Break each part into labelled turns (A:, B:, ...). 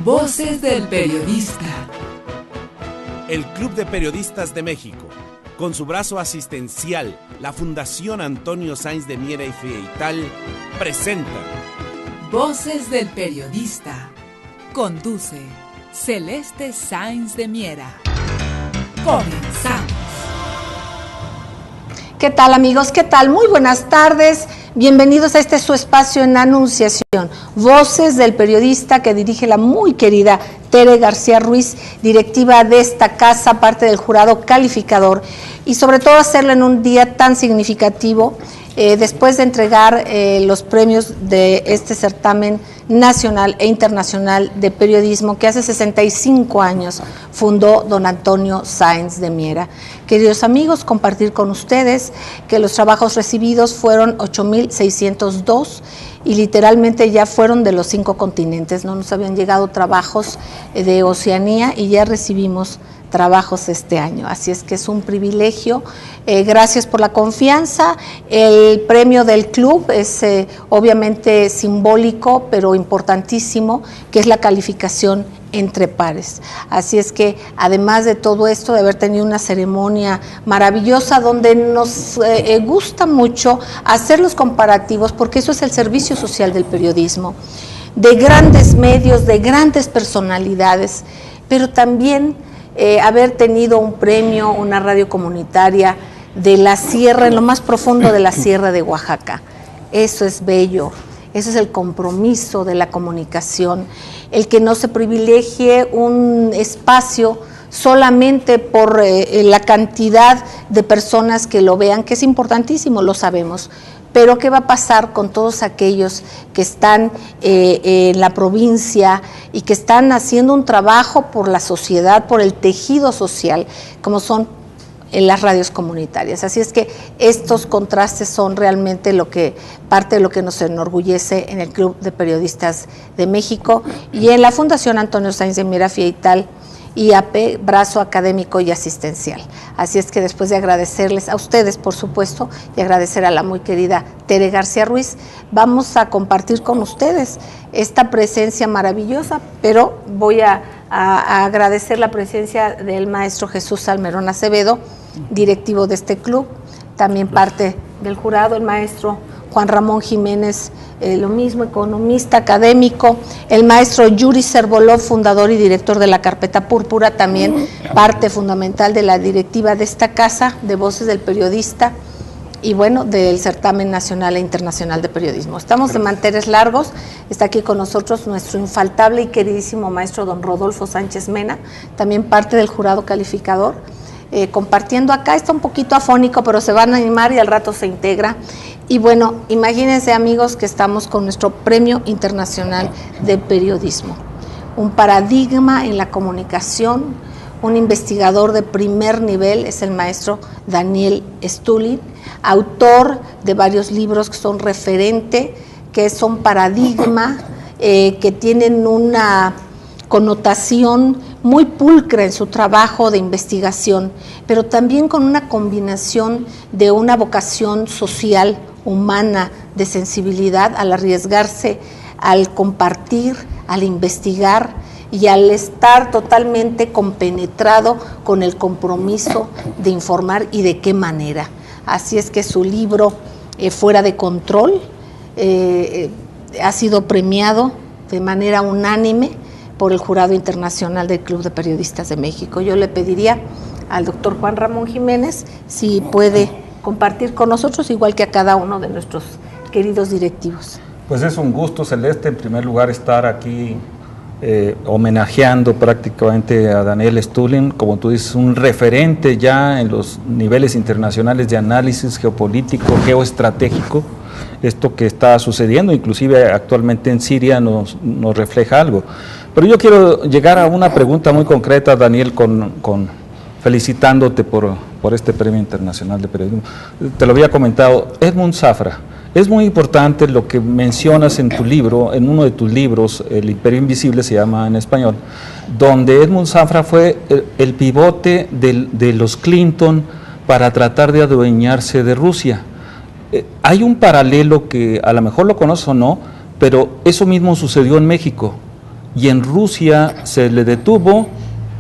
A: Voces del Periodista.
B: El Club de Periodistas de México, con su brazo asistencial, la Fundación Antonio Sáenz de Miera y Feital, presenta
A: Voces del Periodista. Conduce Celeste Sáenz de Miera. Comenzamos.
C: ¿Qué tal, amigos? ¿Qué tal? Muy buenas tardes. Bienvenidos a este su espacio en Anunciación, Voces del Periodista, que dirige la muy querida Tere García Ruiz, directiva de esta casa, parte del jurado calificador, y sobre todo hacerlo en un día tan significativo, después de entregar los premios de este certamen nacional e internacional de periodismo que hace 65 años fundó don Antonio Sáenz de Miera. Queridos amigos, compartir con ustedes que los trabajos recibidos fueron 8,602 y literalmente ya fueron de los 5 continentes. No nos habían llegado trabajos de Oceanía y ya recibimos trabajos este año, así es que es un privilegio. Gracias por la confianza. El premio del club es obviamente simbólico, pero importantísimo, que es la calificación entre pares. Así es que además de todo esto, de haber tenido una ceremonia maravillosa donde nos gusta mucho hacer los comparativos, porque eso es el servicio social del periodismo, de grandes medios, de grandes personalidades, pero también haber tenido un premio, una radio comunitaria de la sierra, en lo más profundo de la sierra de Oaxaca. Eso es bello, eso es el compromiso de la comunicación, el que no se privilegie un espacio solamente por la cantidad de personas que lo vean, que es importantísimo, lo sabemos. Pero ¿qué va a pasar con todos aquellos que están en la provincia y que están haciendo un trabajo por la sociedad, por el tejido social, como son las radios comunitarias? Así es que estos contrastes son realmente parte de lo que nos enorgullece en el Club de Periodistas de México y en la Fundación Antonio Sáenz de Miera Feital, IAP, brazo académico y asistencial. Así es que después de agradecerles a ustedes, por supuesto, y agradecer a la muy querida Tere García Ruiz, vamos a compartir con ustedes esta presencia maravillosa, pero voy a agradecer la presencia del maestro Jesús Salmerón Acevedo, directivo de este club, también parte del jurado, el maestro Juan Ramón Jiménez, lo mismo, economista, académico, el maestro Yuri Cervolov, fundador y director de la Carpeta Púrpura, también parte fundamental de la directiva de esta casa, de Voces del Periodista, y bueno, del certamen nacional e internacional de periodismo. Estamos de manteles largos, está aquí con nosotros nuestro infaltable y queridísimo maestro don Rodolfo Sánchez Mena, también parte del jurado calificador, compartiendo acá. Está un poquito afónico, pero se van a animar y al rato se integra. Y bueno, imagínense, amigos, que estamos con nuestro Premio Internacional de Periodismo, un paradigma en la comunicación, un investigador de primer nivel, es el maestro Daniel Stulin, autor de varios libros que son referente, que son paradigma, que tienen una connotación muy pulcra en su trabajo de investigación, pero también con una combinación de una vocación social, humana, de sensibilidad, al arriesgarse, al compartir, al investigar y al estar totalmente compenetrado con el compromiso de informar y de qué manera. Así es que su libro, Fuera de Control, ha sido premiado de manera unánime por el Jurado Internacional del Club de Periodistas de México. Yo le pediría al doctor Juan Ramón Jiménez si puede compartir con nosotros, igual que a cada uno de nuestros queridos directivos.
D: Pues es un gusto, Celeste, en primer lugar estar aquí homenajeando prácticamente a Daniel Stulin, como tú dices, un referente ya en los niveles internacionales de análisis geopolítico, geoestratégico. Esto que está sucediendo, inclusive actualmente en Siria, nos refleja algo. Pero yo quiero llegar a una pregunta muy concreta, Daniel, felicitándote por este Premio Internacional de Periodismo. Te lo había comentado, Edmund Zafra. Es muy importante lo que mencionas en tu libro, en uno de tus libros, El Imperio Invisible se llama en español, donde Edmund Zafra fue el pivote de los Clinton para tratar de adueñarse de Rusia. Hay un paralelo que a lo mejor lo conoces o no, pero eso mismo sucedió en México. y en Rusia se le detuvo,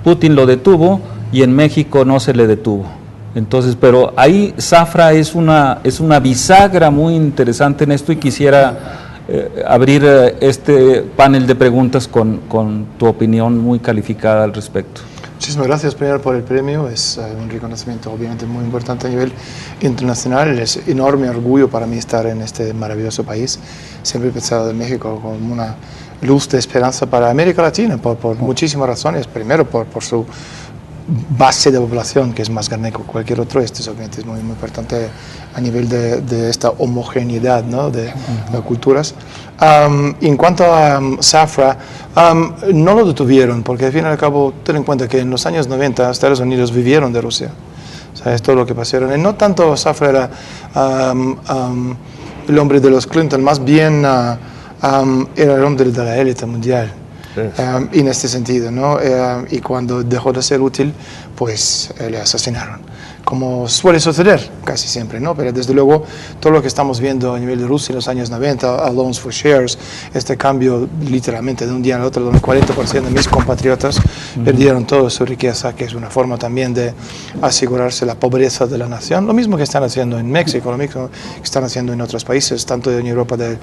D: Putin lo detuvo, y en México no se le detuvo. Entonces, pero ahí Zafra es una bisagra muy interesante en esto, y quisiera abrir este panel de preguntas con tu opinión muy calificada al respecto.
E: Muchísimas gracias primero por el premio, es un reconocimiento obviamente muy importante a nivel internacional, es enorme orgullo para mí estar en este maravilloso país. Siempre he pensado en México como una luz de esperanza para América Latina por muchísimas razones. Primero por su base de población, que es más grande que cualquier otro. Esto es obviamente muy, muy importante a nivel de esta homogeneidad, ¿no?, de culturas. En cuanto a Zafra, no lo detuvieron, porque al fin y al cabo, ten en cuenta que en los años 90 Estados Unidos vivieron de Rusia. O sea, es todo lo que pasaron. Y no tanto Zafra era el hombre de los Clinton, más bien era el hombre de la élite mundial. En este sentido, ¿no? Y cuando dejó de ser útil, pues le asesinaron, como suele suceder casi siempre, ¿no? Pero desde luego todo lo que estamos viendo a nivel de Rusia en los años 90, loans for shares, este cambio literalmente de un día al otro, donde el 40% de mis compatriotas perdieron toda su riqueza, que es una forma también de asegurarse la pobreza de la nación. Lo mismo que están haciendo en México, lo mismo que están haciendo en otros países, tanto en Europa del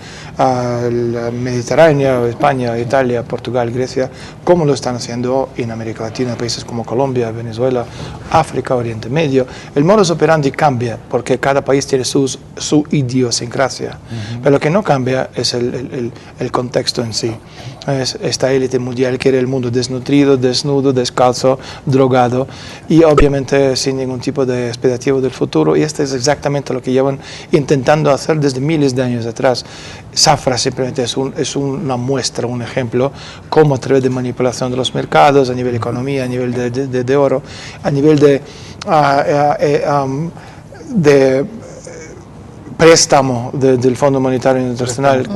E: Mediterráneo, España, Italia, Portugal, Grecia, como lo están haciendo en América Latina, países como Colombia, Venezuela, África, Oriente Medio. El modus operandi cambia porque cada país tiene su idiosincrasia, pero lo que no cambia es el contexto en sí. Esta élite mundial quiere el mundo desnutrido, desnudo, descalzo, drogado y obviamente sin ningún tipo de expectativa del futuro, y esto es exactamente lo que llevan intentando hacer desde miles de años atrás. Zafra simplemente es una muestra, un ejemplo, cómo a través de manipulación de los mercados, a nivel de economía, a nivel de oro, a nivel de préstamo del Fondo Monetario Internacional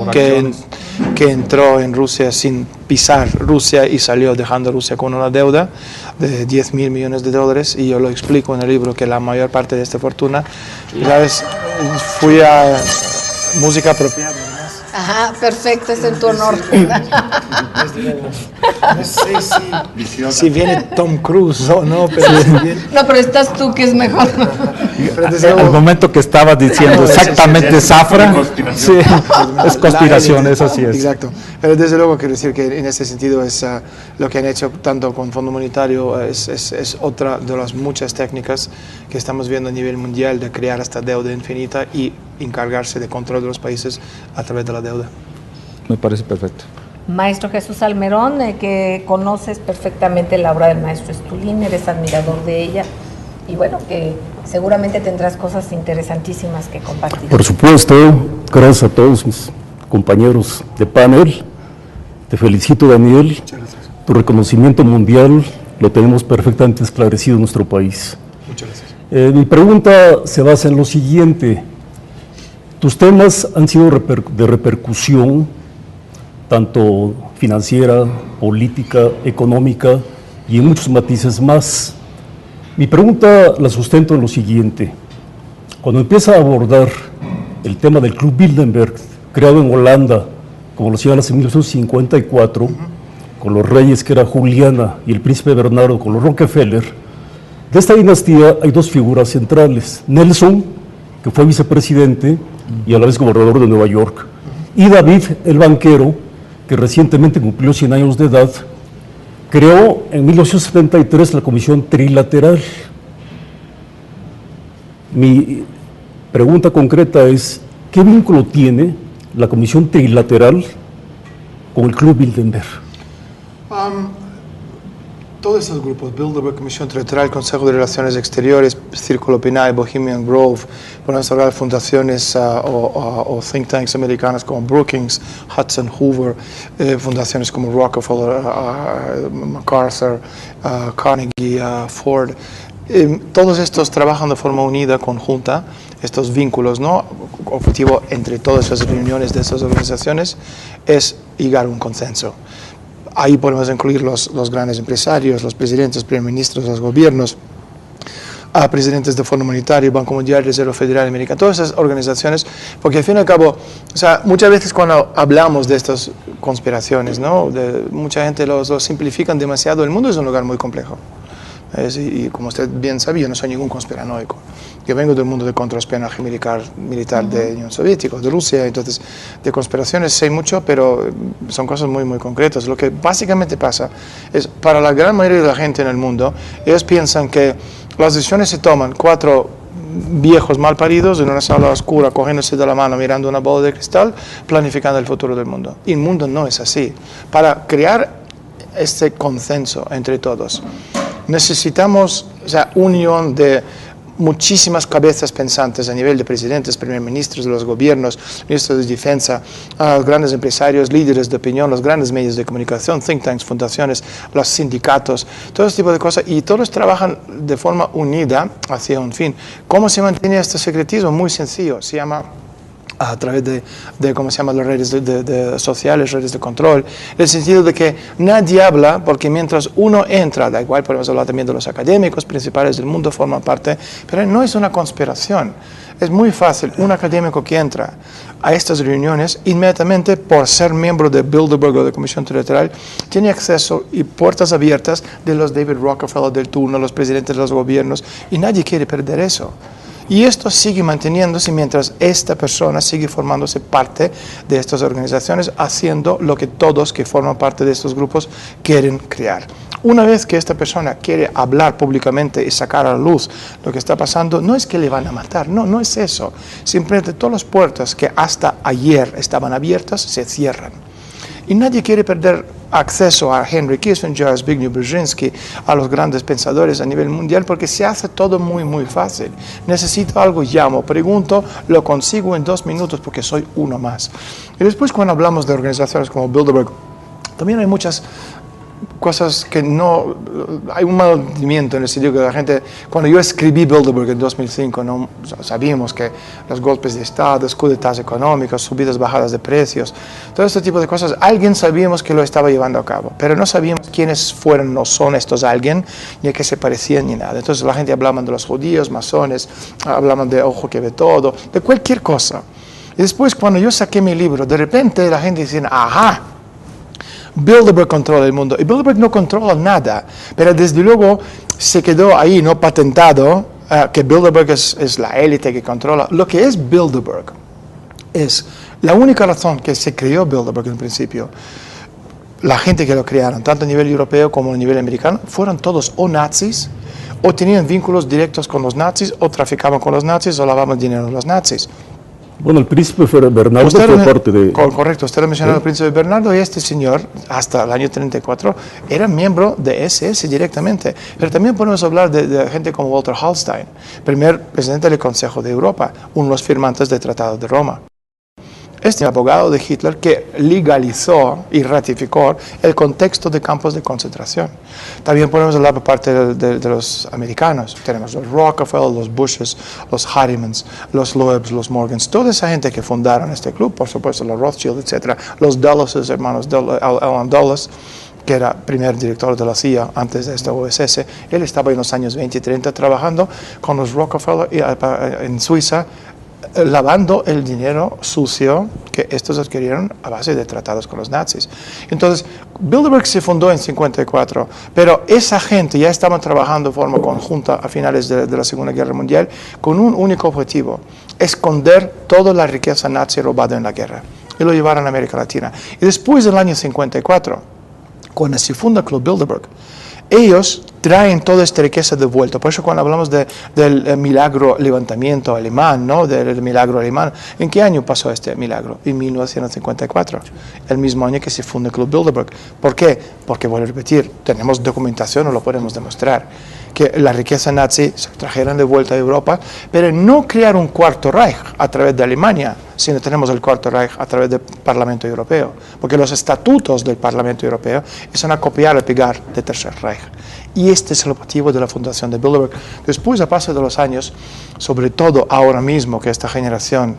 E: que entró en Rusia sin pisar Rusia y salió dejando a Rusia con una deuda de 10.000 millones de dólares, y yo lo explico en el libro que la mayor parte de esta fortuna, ¿sabes? Fui a música apropiada.
C: Ajá, perfecto, es en tu honor.
E: No sé si viene Tom Cruise o no, pero
C: no, pero estás tú, que es mejor.
D: Al momento que estabas diciendo exactamente Zafra, sí, es conspiración, eso sí es.
E: Exacto, pero desde luego quiero decir que en ese sentido es lo que han hecho tanto con Fondo Monetario, es otra de las muchas técnicas que estamos viendo a nivel mundial de crear esta deuda infinita y encargarse de control de los países a través de la deuda.
D: Me parece perfecto.
C: Maestro Jesús Almerón, que conoces perfectamente la obra del maestro Stulin, eres admirador de ella, y bueno, que seguramente tendrás cosas interesantísimas que compartir.
F: Por supuesto, gracias a todos mis compañeros de panel. Te felicito, Daniel.
E: Muchas gracias.
F: Tu reconocimiento mundial lo tenemos perfectamente esclarecido en nuestro país.
E: Muchas gracias.
F: Mi pregunta se basa en lo siguiente. Tus temas han sido de repercusión, tanto financiera, política, económica y en muchos matices más. Mi pregunta la sustento en lo siguiente. Cuando empieza a abordar el tema del Club Bilderberg, creado en Holanda, como lo señalas, en 1954, con los reyes que era Juliana y el príncipe Bernardo, con los Rockefeller, de esta dinastía hay dos figuras centrales: Nelson, que fue vicepresidente y a la vez gobernador de Nueva York, y David, el banquero, que recientemente cumplió 100 años de edad, creó en 1973 la Comisión Trilateral. Mi pregunta concreta es, ¿qué vínculo tiene la Comisión Trilateral con el Club Bilderberg?
E: Todos esos grupos, Bilderberg, Comisión Trilateral, Consejo de Relaciones Exteriores, Círculo Pinay, Bohemian Grove, podemos hablar de fundaciones o think tanks americanas como Brookings, Hudson, Hoover, fundaciones como Rockefeller, MacArthur, Carnegie, Ford. Todos estos trabajan de forma unida, conjunta, estos vínculos, ¿no? Objetivo entre todas esas reuniones de estas organizaciones es llegar a un consenso. Ahí podemos incluir los grandes empresarios, los presidentes, primer ministros, los gobiernos. a presidentes de Fondo Monetario, Banco Mundial, Reserva Federal Americana, todas esas organizaciones, porque al fin y al cabo, o sea, muchas veces cuando hablamos de estas conspiraciones, ¿no? Mucha gente lo simplifican demasiado. El mundo es un lugar muy complejo. Y como usted bien sabe, yo no soy ningún conspiranoico. Yo vengo del mundo del contraespionaje militar de Unión Soviética, de Rusia, entonces de conspiraciones sé mucho, pero son cosas muy, muy concretas. Lo que básicamente pasa es, para la gran mayoría de la gente en el mundo, ellos piensan que las decisiones se toman 4 viejos mal paridos en una sala oscura, cogiéndose de la mano, mirando una bola de cristal, planificando el futuro del mundo. Y el mundo no es así. Para crear este consenso entre todos, necesitamos, o sea, unión de muchísimas cabezas pensantes a nivel de presidentes, primer ministros de los gobiernos, ministros de defensa, los grandes empresarios, líderes de opinión, los grandes medios de comunicación, think tanks, fundaciones, los sindicatos, todo ese tipo de cosas, y todos trabajan de forma unida hacia un fin. ¿Cómo se mantiene este secretismo? Muy sencillo, se llama a través de ¿cómo se llama?, las redes sociales, redes de control, en el sentido de que nadie habla, porque mientras uno entra, da igual, podemos hablar también de los académicos principales del mundo, forman parte, pero no es una conspiración. Es muy fácil, un académico que entra a estas reuniones, inmediatamente por ser miembro de Bilderberg o de Comisión Trilateral, tiene acceso y puertas abiertas de los David Rockefeller del turno, los presidentes de los gobiernos, y nadie quiere perder eso. Y esto sigue manteniéndose mientras esta persona sigue formándose parte de estas organizaciones, haciendo lo que todos que forman parte de estos grupos quieren crear. Una vez que esta persona quiere hablar públicamente y sacar a la luz lo que está pasando, no es que le van a matar, no es eso. Simplemente todas las puertas que hasta ayer estaban abiertas se cierran. Y nadie quiere perder acceso a Henry Kissinger, a Zbigniew Brzezinski, a los grandes pensadores a nivel mundial, porque se hace todo muy, muy fácil. Necesito algo, llamo, pregunto, lo consigo en 2 minutos porque soy uno más. Y después, cuando hablamos de organizaciones como Bilderberg, también hay muchas cosas que no, hay un mal entendimiento en el sentido que la gente, cuando yo escribí Bilderberg en 2005, no sabíamos que los golpes de Estado, escudetas económicas, subidas, bajadas de precios, todo este tipo de cosas, alguien sabíamos que lo estaba llevando a cabo, pero no sabíamos quiénes fueron o son estos alguien, ni a qué se parecían ni nada. Entonces la gente hablaba de los judíos, masones, hablaban de ojo que ve todo, de cualquier cosa. Y después, cuando yo saqué mi libro, de repente la gente decía, ajá, Bilderberg controla el mundo. Y Bilderberg no controla nada, pero desde luego se quedó ahí, no patentado, que Bilderberg es la élite que controla. Lo que es Bilderberg es la única razón que se creó Bilderberg en principio. La gente que lo crearon, tanto a nivel europeo como a nivel americano, fueron todos o nazis, o tenían vínculos directos con los nazis, o traficaban con los nazis, o lavaban dinero a los nazis.
F: Bueno, el príncipe Bernardo fue parte de...
E: Correcto, usted ha mencionado al príncipe Bernardo, y este señor, hasta el año 34, era miembro de SS directamente. Pero también podemos hablar de gente como Walter Hallstein, primer presidente del Consejo de Europa, uno de los firmantes del Tratado de Roma. Este abogado de Hitler que legalizó y ratificó el contexto de campos de concentración. También podemos hablar por parte de los americanos. Tenemos los Rockefeller, los Bushes, los Harrimans, los Loebs, los Morgans, toda esa gente que fundaron este club, por supuesto los Rothschild, etc. Los Dulles, hermanos Alan Dulles, que era primer director de la CIA antes de esta OSS. Él estaba en los años 20 y 30 trabajando con los Rockefeller en Suiza, lavando el dinero sucio que estos adquirieron a base de tratados con los nazis. Entonces, Bilderberg se fundó en 54, pero esa gente ya estaba trabajando de forma conjunta a finales de la Segunda Guerra Mundial con un único objetivo: esconder toda la riqueza nazi robada en la guerra, y lo llevaron a América Latina. Y después del año 54, cuando se funda el Club Bilderberg, ellos traen toda esta riqueza de vuelta. Por eso cuando hablamos del milagro levantamiento alemán, ¿no? Del milagro alemán, ¿en qué año pasó este milagro? En 1954, el mismo año que se funda el Club Bilderberg. ¿Por qué? Porque, vuelvo a repetir, tenemos documentación, o lo podemos demostrar, que la riqueza nazi se trajeron de vuelta a Europa, pero no crear un cuarto Reich a través de Alemania, sino tenemos el cuarto Reich a través del Parlamento Europeo, porque los estatutos del Parlamento Europeo son a copiar y pegar del Tercer Reich. Y este es el objetivo de la fundación de Bilderberg. Después, a paso de los años, sobre todo ahora mismo que esta generación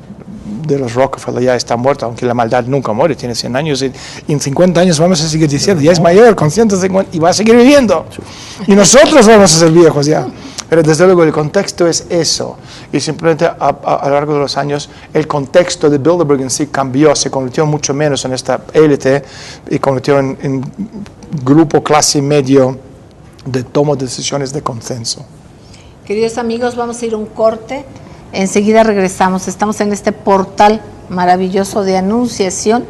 E: de los Rockefeller ya está muerta, aunque la maldad nunca muere, tiene 100 años, y en 50 años vamos a seguir diciendo, ya es mayor, con 150, y va a seguir viviendo. Y nosotros vamos a ser viejos ya. Pero desde luego el contexto es eso, y simplemente a lo largo de los años el contexto de Bilderberg en sí cambió, se convirtió mucho menos en esta élite y convirtió en grupo clase medio de toma de decisiones de consenso.
C: Queridos amigos, vamos a ir a un corte, enseguida regresamos, estamos en este portal maravilloso de anunciación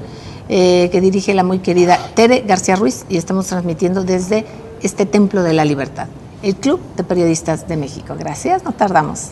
C: que dirige la muy querida Tere García Ruiz y estamos transmitiendo desde este Templo de la Libertad, el Club de Periodistas de México. Gracias, no tardamos.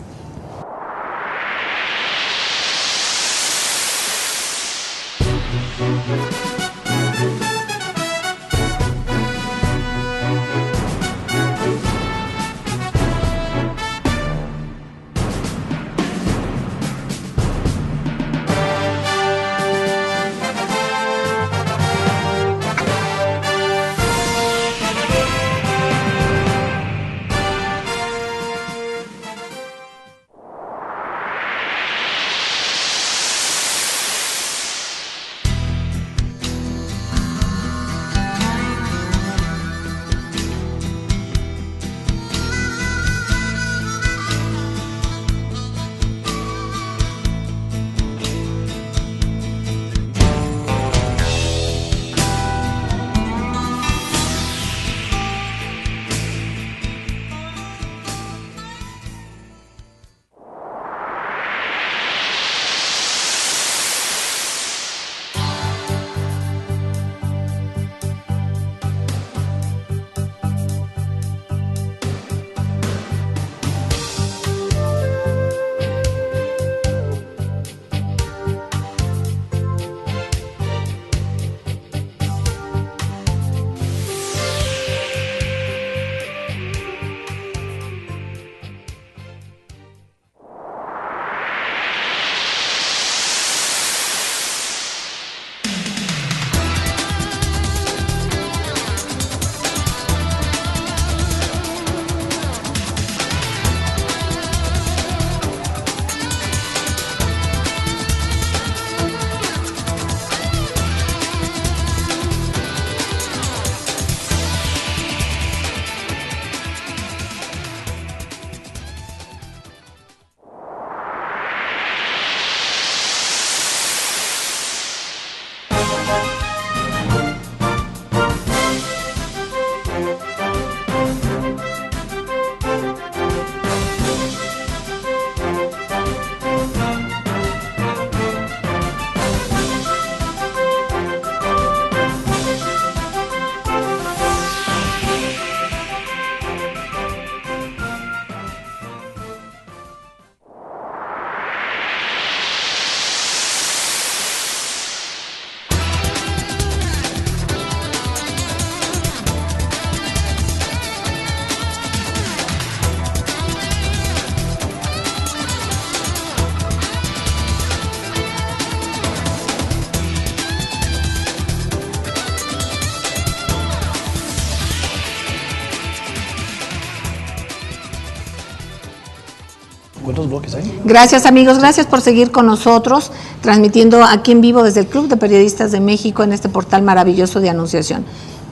E: ¿Cuántos bloques hay?
C: Gracias amigos, gracias por seguir con nosotros, transmitiendo aquí en vivo desde el Club de Periodistas de México en este portal maravilloso de anunciación.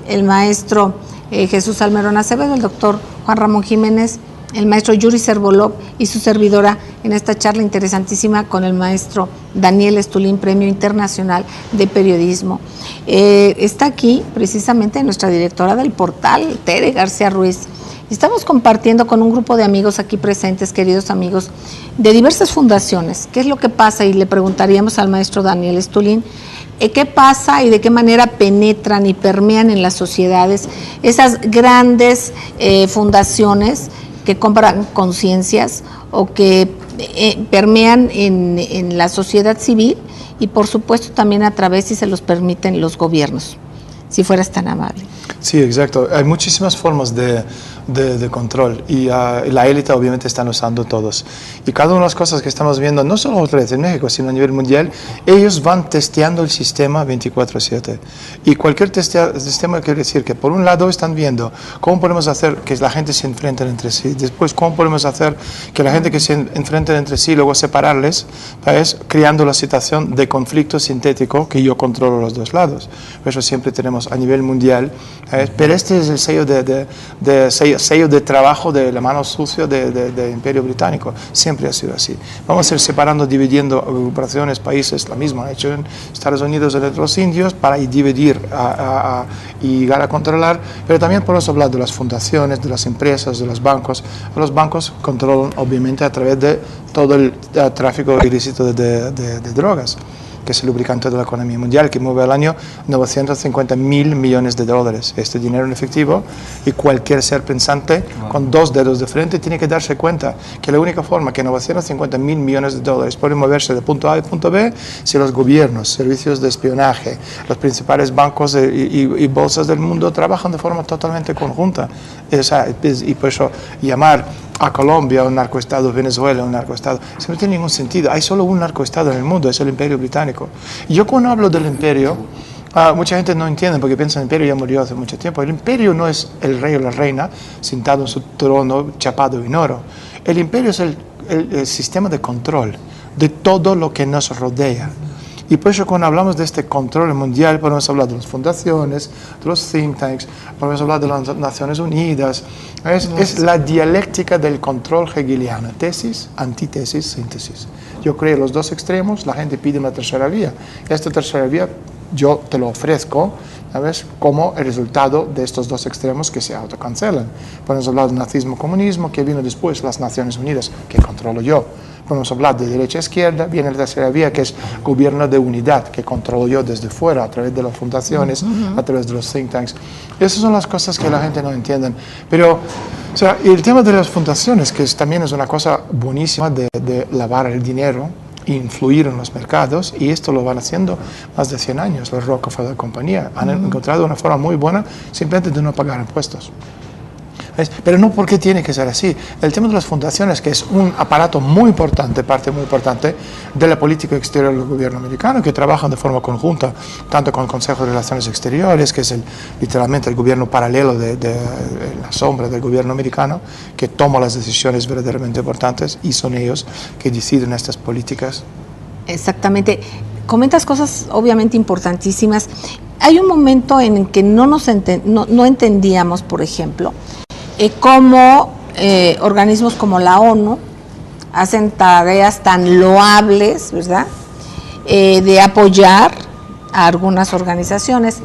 C: El maestro Jesús Almerón Acevedo, el doctor Juan Ramón Jiménez, el maestro Yuri Servolov y su servidora en esta charla interesantísima con el maestro Daniel Estulin, Premio Internacional de Periodismo. Está aquí precisamente nuestra directora del portal, Tere García Ruiz. Estamos compartiendo con un grupo de amigos aquí presentes, queridos amigos, de diversas fundaciones. ¿Qué es lo que pasa? Y le preguntaríamos al maestro Daniel Estulin, ¿qué pasa y de qué manera penetran y permean en las sociedades esas grandes fundaciones que compran conciencias o que permean en la sociedad civil y por supuesto también a través, si se los permiten, los gobiernos? Si fueras tan amable.
E: Sí, exacto. Hay muchísimas formas de control y la élite obviamente están usando todos. Y cada una de las cosas que estamos viendo, no solo en México, sino a nivel mundial, ellos van testeando el sistema 24/7. Y cualquier sistema quiere decir que por un lado están viendo cómo podemos hacer que la gente se enfrente entre sí, después cómo podemos hacer que la gente que se enfrente entre sí, luego separarles, ¿sabes? Creando la situación de conflicto sintético que yo controlo los dos lados. Por eso siempre tenemos tenemos a nivel mundial, pero este es el sello de trabajo de la mano sucia del Imperio Británico. Siempre ha sido así. Vamos a ir separando, dividiendo operaciones, países, la misma han hecho en Estados Unidos entre los indios para dividir y llegar a controlar, pero también podemos hablar de las fundaciones, de las empresas, de los bancos. Los bancos controlan obviamente a través de todo el tráfico ilícito de drogas, que es el lubricante de la economía mundial, que mueve al año 950.000 millones de dólares. Este dinero en efectivo, y cualquier ser pensante con dos dedos de frente tiene que darse cuenta que la única forma que 950.000 millones de dólares pueden moverse de punto A a punto B, si los gobiernos, servicios de espionaje, los principales bancos y bolsas del mundo trabajan de forma totalmente conjunta. Y por eso llamar a Colombia un narcoestado, Venezuela un narcoestado, eso no tiene ningún sentido. Hay solo un narcoestado en el mundo, es el Imperio Británico. Y yo cuando hablo del imperio, mucha gente no entiende porque piensa que el imperio ya murió hace mucho tiempo. El imperio no es el rey o la reina sentado en su trono chapado en oro. El imperio es el sistema de control de todo lo que nos rodea. Y por eso cuando hablamos de este control mundial podemos hablar de las fundaciones, de los think tanks, podemos hablar de las Naciones Unidas. Es la dialéctica del control hegeliano, tesis, antítesis, síntesis. Yo creo los dos extremos, la gente pide una tercera vía. Esta tercera vía yo te lo ofrezco, ¿sabes?, como el resultado de estos dos extremos que se autocancelan. Podemos hablar del nazismo, comunismo, que vino después, las Naciones Unidas, que controlo yo. Podemos hablar de derecha a izquierda, viene la tercera vía, que es gobierno de unidad, que controlo yo desde fuera, a través de las fundaciones, a través de los think tanks. Esas son las cosas que la gente no entiende. Pero, o sea, el tema de las fundaciones, que también es una cosa buenísima de lavar el dinero, influir en los mercados, y esto lo van haciendo más de 100 años. Los Rockefeller y compañía han encontrado una forma muy buena simplemente de no pagar impuestos. ¿Ves? Pero no porque tiene que ser así. El tema de las fundaciones, que es un aparato muy importante, parte muy importante de la política exterior del gobierno americano, que trabajan de forma conjunta, tanto con el Consejo de Relaciones Exteriores, que es literalmente el gobierno paralelo de la sombra del gobierno americano, que toma las decisiones verdaderamente importantes, y son ellos que deciden estas políticas.
C: Exactamente. Comentas cosas obviamente importantísimas. Hay un momento en el que no entendíamos, por ejemplo, cómo organismos como la ONU hacen tareas tan loables, ¿verdad?, de apoyar a algunas organizaciones,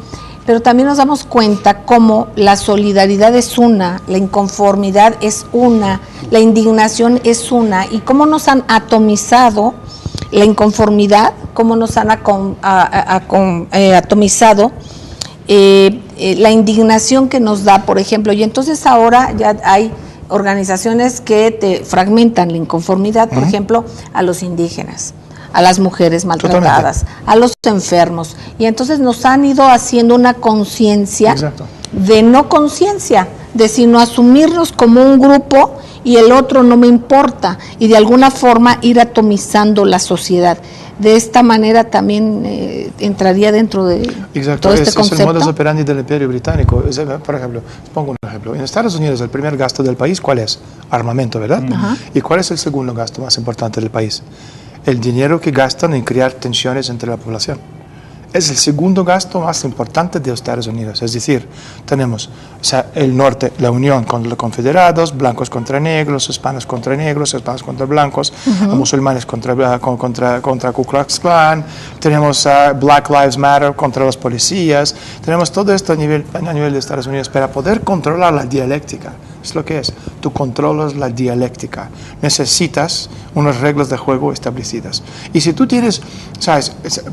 C: pero también nos damos cuenta cómo la solidaridad es una, la inconformidad es una, la indignación es una, y cómo nos han atomizado la inconformidad, cómo nos han atomizado la indignación que nos da, por ejemplo, y entonces ahora ya hay organizaciones que te fragmentan la inconformidad, por ejemplo, a los indígenas, a las mujeres maltratadas, a los enfermos, y entonces nos han ido haciendo una conciencia de no conciencia, de sino asumirnos como un grupo y el otro no me importa, y de alguna forma ir atomizando la sociedad. De esta manera también entraría dentro de todo este concepto. Es el modus operandi del Imperio Británico.
E: Por ejemplo, pongo un ejemplo. En Estados Unidos el primer gasto del país, ¿cuál es? Armamento, ¿verdad? ¿Y cuál es el segundo gasto más importante del país? El dinero que gastan en crear tensiones entre la población. Es el segundo gasto más importante de Estados Unidos. Es decir, tenemos el norte, la unión con los confederados, blancos contra negros, hispanos contra blancos, musulmanes contra Ku Klux Klan, tenemos Black Lives Matter contra los policías, tenemos todo esto a nivel de Estados Unidos para poder controlar la dialéctica. Es lo que es. Tú controlas la dialéctica. Necesitas unas reglas de juego establecidas. Y si tú tienes,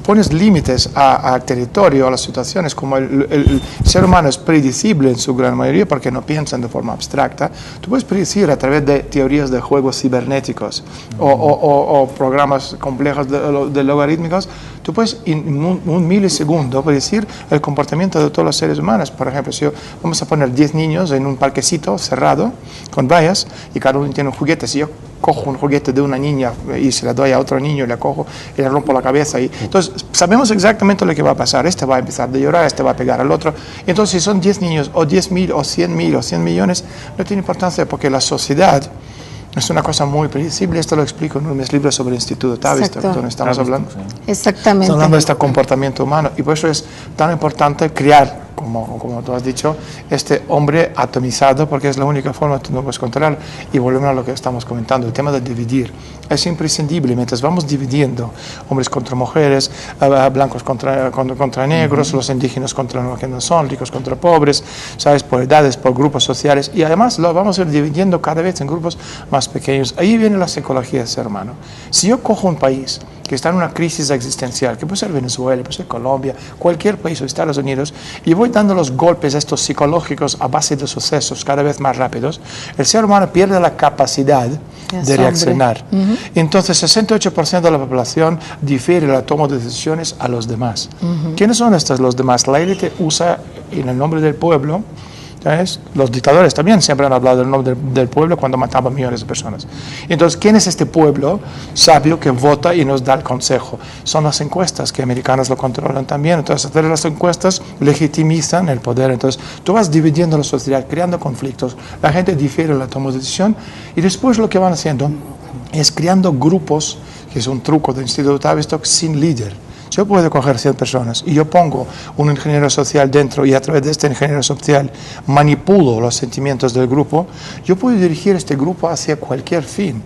E: pones límites al territorio, a las situaciones, como el ser humano es predecible en su gran mayoría porque no piensan de forma abstracta, tú puedes predecir a través de teorías de juegos cibernéticos o programas complejos de logarítmicos, tú puedes en un milisegundo predecir el comportamiento de todos los seres humanos. Por ejemplo, si vamos a poner 10 niños en un parquecito cerrado con vallas y cada uno tiene un juguete, si yo cojo un juguete de una niña y se la doy a otro niño, le cojo y le rompo la cabeza, entonces sabemos exactamente lo que va a pasar. Este va a empezar a llorar, este va a pegar al otro. Entonces si son 10 niños o 10.000 o 100.000 o 100 millones, no tiene importancia, porque la sociedad es una cosa muy predecible. Esto lo explico en uno de mis libros sobre el Instituto Tavistock, donde estamos hablando.
C: Exactamente.
E: Estamos hablando de este comportamiento humano, y por eso es tan importante crear como tú has dicho, este hombre atomizado, porque es la única forma que tú no puedes controlar. Y volvemos a lo que estamos comentando, el tema de dividir. Es imprescindible, mientras vamos dividiendo, hombres contra mujeres, blancos contra negros, los indígenas contra los que no son, ricos contra pobres, ¿sabes? Por edades, por grupos sociales, y además lo vamos a ir dividiendo cada vez en grupos más pequeños. Ahí viene la psicología del ser humano. Si yo cojo un país que está en una crisis existencial, que puede ser Venezuela, puede ser Colombia, cualquier país o Estados Unidos, y voy dando los golpes estos psicológicos a base de sucesos cada vez más rápidos, el ser humano pierde la capacidad de reaccionar. Entonces, 68% de la población difiere la toma de decisiones a los demás. ¿Quiénes son estos los demás? La élite usa en el nombre del pueblo. ¿Sabes? Los dictadores también siempre han hablado del nombre del pueblo cuando mataban millones de personas. Entonces, ¿quién es este pueblo sabio que vota y nos da el consejo? Son las encuestas, que americanos lo controlan también. Entonces, hacer las encuestas legitimizan el poder. Entonces, tú vas dividiendo la sociedad, creando conflictos. La gente difiere en la toma de decisión y después lo que van haciendo es creando grupos, que es un truco del Instituto Tavistock, sin líder. Yo puedo coger 100 personas y yo pongo un ingeniero social dentro y a través de este ingeniero social manipulo los sentimientos del grupo, yo puedo dirigir este grupo hacia cualquier fin.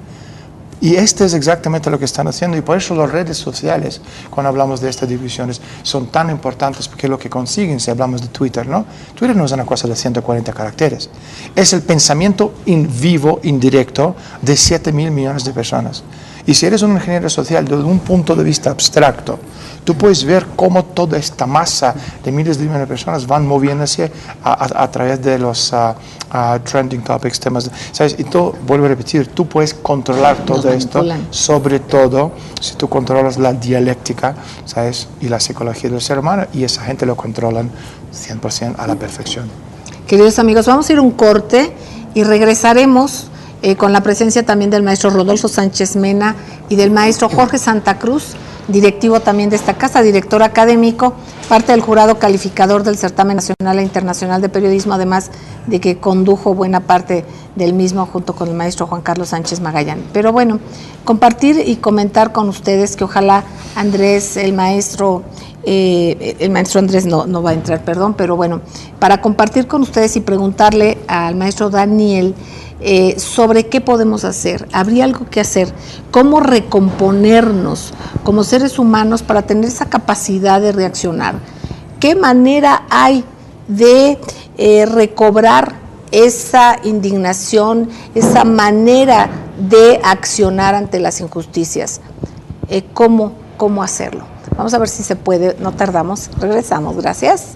E: Y este es exactamente lo que están haciendo y por eso las redes sociales, cuando hablamos de estas divisiones, son tan importantes porque lo que consiguen, si hablamos de Twitter, ¿no? Twitter no es una cosa de 140 caracteres, es el pensamiento en vivo, indirecto, de 7.000 millones de personas. Y si eres un ingeniero social desde un punto de vista abstracto, tú puedes ver cómo toda esta masa de miles de millones de personas van moviéndose a través de los trending topics, temas, ¿sabes? Y tú, vuelvo a repetir, tú puedes controlar todo esto, sobre todo si tú controlas la dialéctica, ¿sabes? Y la psicología del ser humano, y esa gente lo controlan 100% a la perfección.
C: Queridos amigos, vamos a ir a un corte y regresaremos con la presencia también del maestro Rodolfo Sánchez Mena y del maestro Jorge Santa Cruz, directivo también de esta casa, director académico, parte del jurado calificador del Certamen Nacional e Internacional de Periodismo, además de que condujo buena parte del mismo junto con el maestro Juan Carlos Sánchez Magallán. Pero bueno, compartir y comentar con ustedes que ojalá Andrés, el maestro Andrés no va a entrar, perdón, pero bueno, para compartir con ustedes y preguntarle al maestro Daniel sobre qué podemos hacer, habría algo que hacer, cómo recomponernos como seres humanos para tener esa capacidad de reaccionar, qué manera hay de recobrar esa indignación, esa manera de accionar ante las injusticias, cómo hacerlo. Vamos a ver si se puede, no tardamos, regresamos, gracias.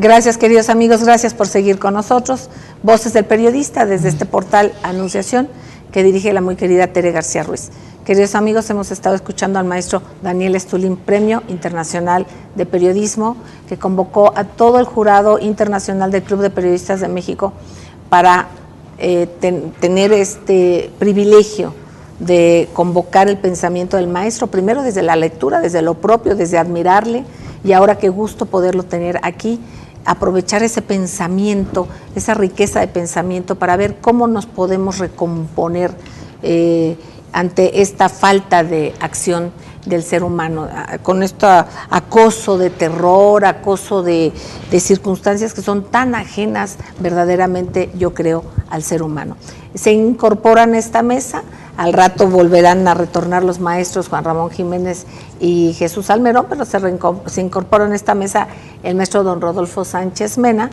C: Gracias, queridos amigos, gracias por seguir con nosotros. Voces del Periodista desde este portal Anunciación que dirige la muy querida Tere García Ruiz. Queridos amigos, hemos estado escuchando al maestro Daniel Estulin, Premio Internacional de Periodismo, que convocó a todo el jurado internacional del Club de Periodistas de México para tener este privilegio de convocar el pensamiento del maestro, primero desde la lectura, desde lo propio, desde admirarle, y ahora qué gusto poderlo tener aquí, aprovechar ese pensamiento, esa riqueza de pensamiento para ver cómo nos podemos recomponer ante esta falta de acción del ser humano, con este acoso de terror, acoso de circunstancias que son tan ajenas verdaderamente, yo creo, al ser humano. Se incorporan a esta mesa, al rato volverán a retornar los maestros Juan Ramón Jiménez y Jesús Almerón, pero se incorporan a esta mesa el maestro don Rodolfo Sánchez Mena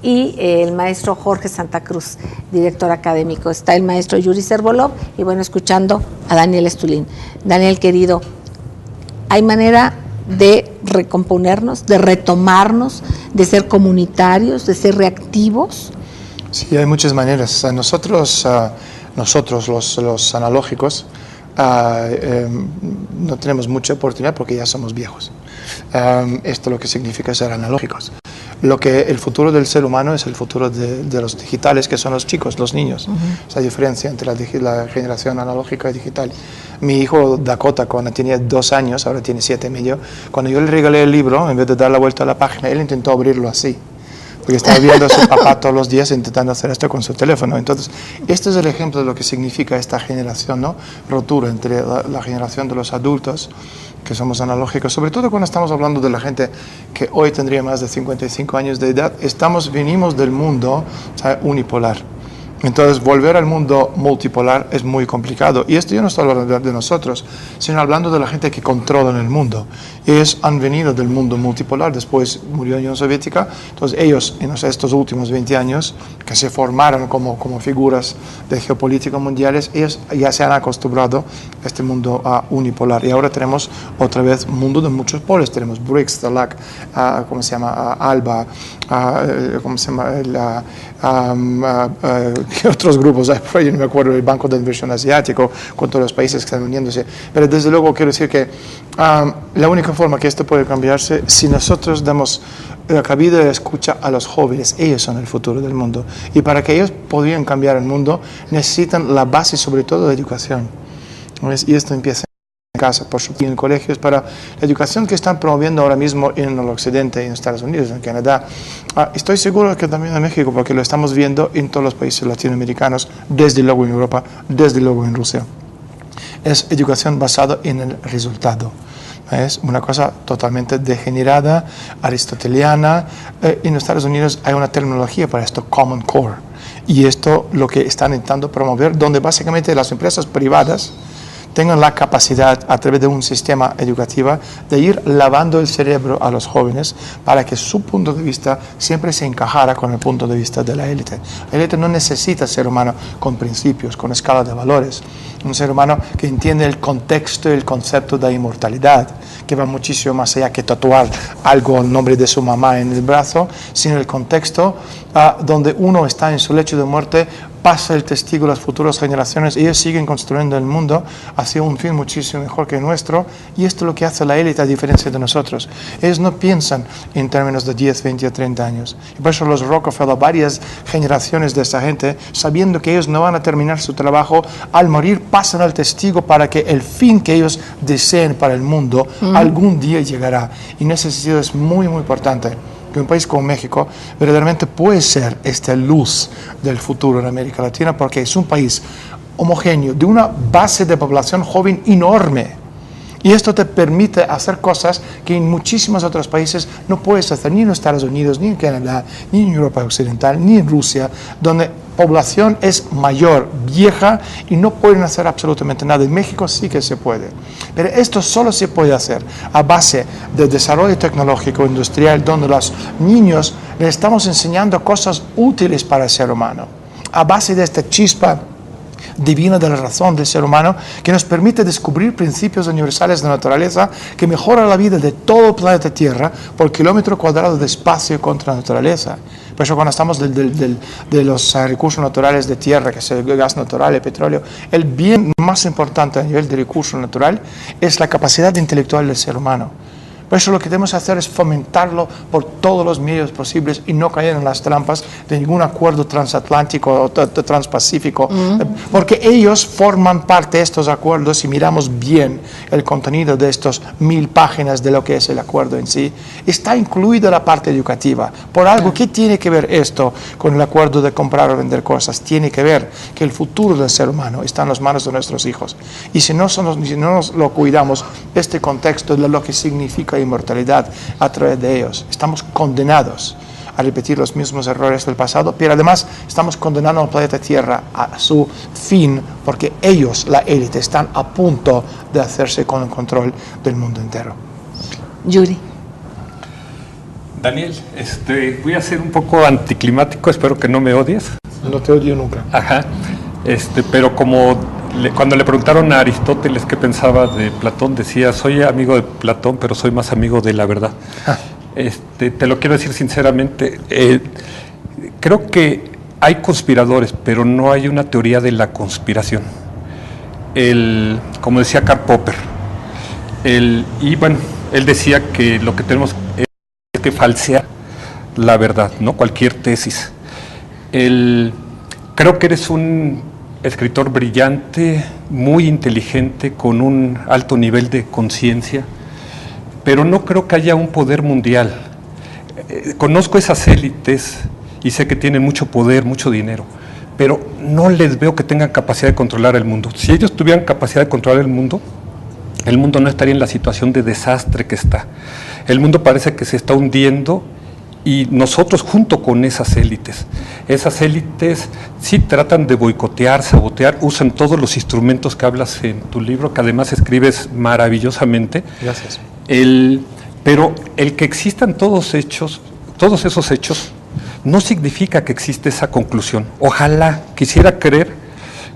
C: y el maestro Jorge Santa Cruz, director académico. Está el maestro Yuri Servolov y bueno, escuchando a Daniel Estulin. Daniel, querido, ¿hay manera de recomponernos, de retomarnos, de ser comunitarios, de ser reactivos?
E: Sí, hay muchas maneras. Nosotros los analógicos, no tenemos mucha oportunidad porque ya somos viejos. Esto lo que significa ser analógicos. Lo que el futuro del ser humano es el futuro de los digitales, que son los chicos, los niños. Esa diferencia entre la generación analógica y digital. Mi hijo Dakota, cuando tenía 2 años, ahora tiene 7,5, cuando yo le regalé el libro, en vez de dar la vuelta a la página, él intentó abrirlo así. Porque estaba viendo a su papá todos los días intentando hacer esto con su teléfono. Entonces, este es el ejemplo de lo que significa esta generación, ¿no? Rotura entre la generación de los adultos, que somos analógicos, sobre todo cuando estamos hablando de la gente que hoy tendría más de 55 años de edad, venimos del mundo, ¿sabe?, unipolar. Entonces, volver al mundo multipolar es muy complicado. Y esto yo no estoy hablando de nosotros, sino hablando de la gente que controla el mundo. Ellos han venido del mundo multipolar, después murió la Unión Soviética. Entonces, ellos, en estos últimos 20 años, que se formaron como figuras de geopolítica mundiales, ellos ya se han acostumbrado a este mundo unipolar. Y ahora tenemos otra vez un mundo de muchos polos. Tenemos BRICS, TELAC, ¿cómo se llama? ALBA, ¿cómo se llama? Otros grupos, yo no me acuerdo, el Banco de Inversión Asiático, con todos los países que están uniéndose, pero desde luego quiero decir que la única forma que esto puede cambiarse, si nosotros damos la cabida de escucha a los jóvenes, ellos son el futuro del mundo, y para que ellos puedan cambiar el mundo, necesitan la base, sobre todo, de educación, ¿ves? Y esto empieza en casa, por supuesto, en colegios, para la educación que están promoviendo ahora mismo en el occidente, en Estados Unidos, en Canadá. Estoy seguro que también en México, porque lo estamos viendo en todos los países latinoamericanos, desde luego en Europa, desde luego en Rusia. Es educación basada en el resultado. Es una cosa totalmente degenerada, aristoteliana. En Estados Unidos hay una terminología para esto, Common Core. Y esto lo que están intentando promover, donde básicamente las empresas privadas tengan la capacidad, a través de un sistema educativo, de ir lavando el cerebro a los jóvenes para que su punto de vista siempre se encajara con el punto de vista de la élite. La élite no necesita ser humano con principios, con escala de valores. Un ser humano que entiende el contexto y el concepto de inmortalidad, que va muchísimo más allá que tatuar algo al nombre de su mamá en el brazo, sino el contexto donde uno está en su lecho de muerte, pasa el testigo a las futuras generaciones, ellos siguen construyendo el mundo hacia un fin muchísimo mejor que el nuestro, y esto es lo que hace la élite a diferencia de nosotros. Ellos no piensan en términos de 10, 20 o 30 años. Y por eso los Rockefeller, varias generaciones de esta gente, sabiendo que ellos no van a terminar su trabajo, al morir pasan al testigo para que el fin que ellos deseen para el mundo algún día llegará. Y en ese sentido es muy, muy importante que un país como México verdaderamente puede ser esta luz del futuro en América Latina, porque es un país homogéneo, de una base de población joven enorme. Y esto te permite hacer cosas que en muchísimos otros países no puedes hacer, ni en Estados Unidos, ni en Canadá, ni en Europa Occidental, ni en Rusia, donde población es mayor, vieja, y no pueden hacer absolutamente nada. En México sí que se puede. Pero esto solo se puede hacer a base de desarrollo tecnológico industrial, donde los niños les estamos enseñando cosas útiles para el ser humano, a base de esta chispa divina de la razón del ser humano, que nos permite descubrir principios universales de la naturaleza que mejoran la vida de todo el planeta Tierra por kilómetro cuadrado de espacio contra la naturaleza. Por eso cuando estamos de los recursos naturales de tierra, que es el gas natural, el petróleo, el bien más importante a nivel de recurso natural es la capacidad intelectual del ser humano. Por eso lo que tenemos que hacer es fomentarlo por todos los medios posibles y no caer en las trampas de ningún acuerdo transatlántico o transpacífico, porque ellos forman parte de estos acuerdos. Si miramos bien el contenido de estos 1000 páginas de lo que es el acuerdo en sí, está incluida la parte educativa. Por algo, ¿qué tiene que ver esto con el acuerdo de comprar o vender cosas? Tiene que ver que el futuro del ser humano está en las manos de nuestros hijos. Y si no nos lo cuidamos, este contexto de lo que significa inmortalidad a través de ellos, estamos condenados a repetir los mismos errores del pasado, pero además estamos condenando al planeta Tierra a su fin, porque ellos, la élite, están a punto de hacerse con el control del mundo entero.
C: Yuri.
G: Daniel, voy a ser un poco anticlimático, espero que no me odies.
E: No te odio nunca.
G: Ajá, pero cuando le preguntaron a Aristóteles qué pensaba de Platón, decía: soy amigo de Platón, pero soy más amigo de la verdad. Te lo quiero decir sinceramente, creo que hay conspiradores, pero no hay una teoría de la conspiración. Como decía Karl Popper, y bueno, él decía que lo que tenemos es que falsear la verdad, ¿no? Cualquier tesis. Creo que eres un escritor brillante, muy inteligente, con un alto nivel de conciencia, pero no creo que haya un poder mundial. Conozco esas élites y sé que tienen mucho poder, mucho dinero, pero no les veo que tengan capacidad de controlar el mundo. Si ellos tuvieran capacidad de controlar el mundo no estaría en la situación de desastre que está. El mundo parece que se está hundiendo, y nosotros junto con esas élites sí tratan de boicotear, sabotear, usan todos los instrumentos que hablas en tu libro, que además escribes maravillosamente.
E: Gracias.
G: Pero el que existan todos esos hechos, no significa que existe esa conclusión. Ojalá, quisiera creer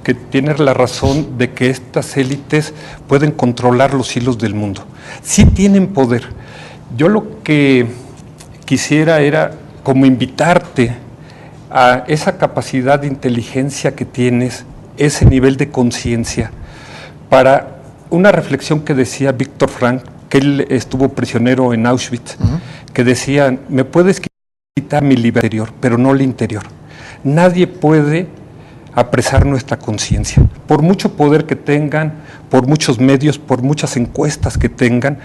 G: que tienes la razón de que estas élites pueden controlar los hilos del mundo. Sí tienen poder. Yo lo que quisiera era como invitarte a esa capacidad de inteligencia que tienes, ese nivel de conciencia, para una reflexión que decía Víctor Frank, que él estuvo prisionero en Auschwitz, que decía: me puedes quitar mi libertad exterior, pero no la interior. Nadie puede apresar nuestra conciencia. Por mucho poder que tengan, por muchos medios, por muchas encuestas que tengan,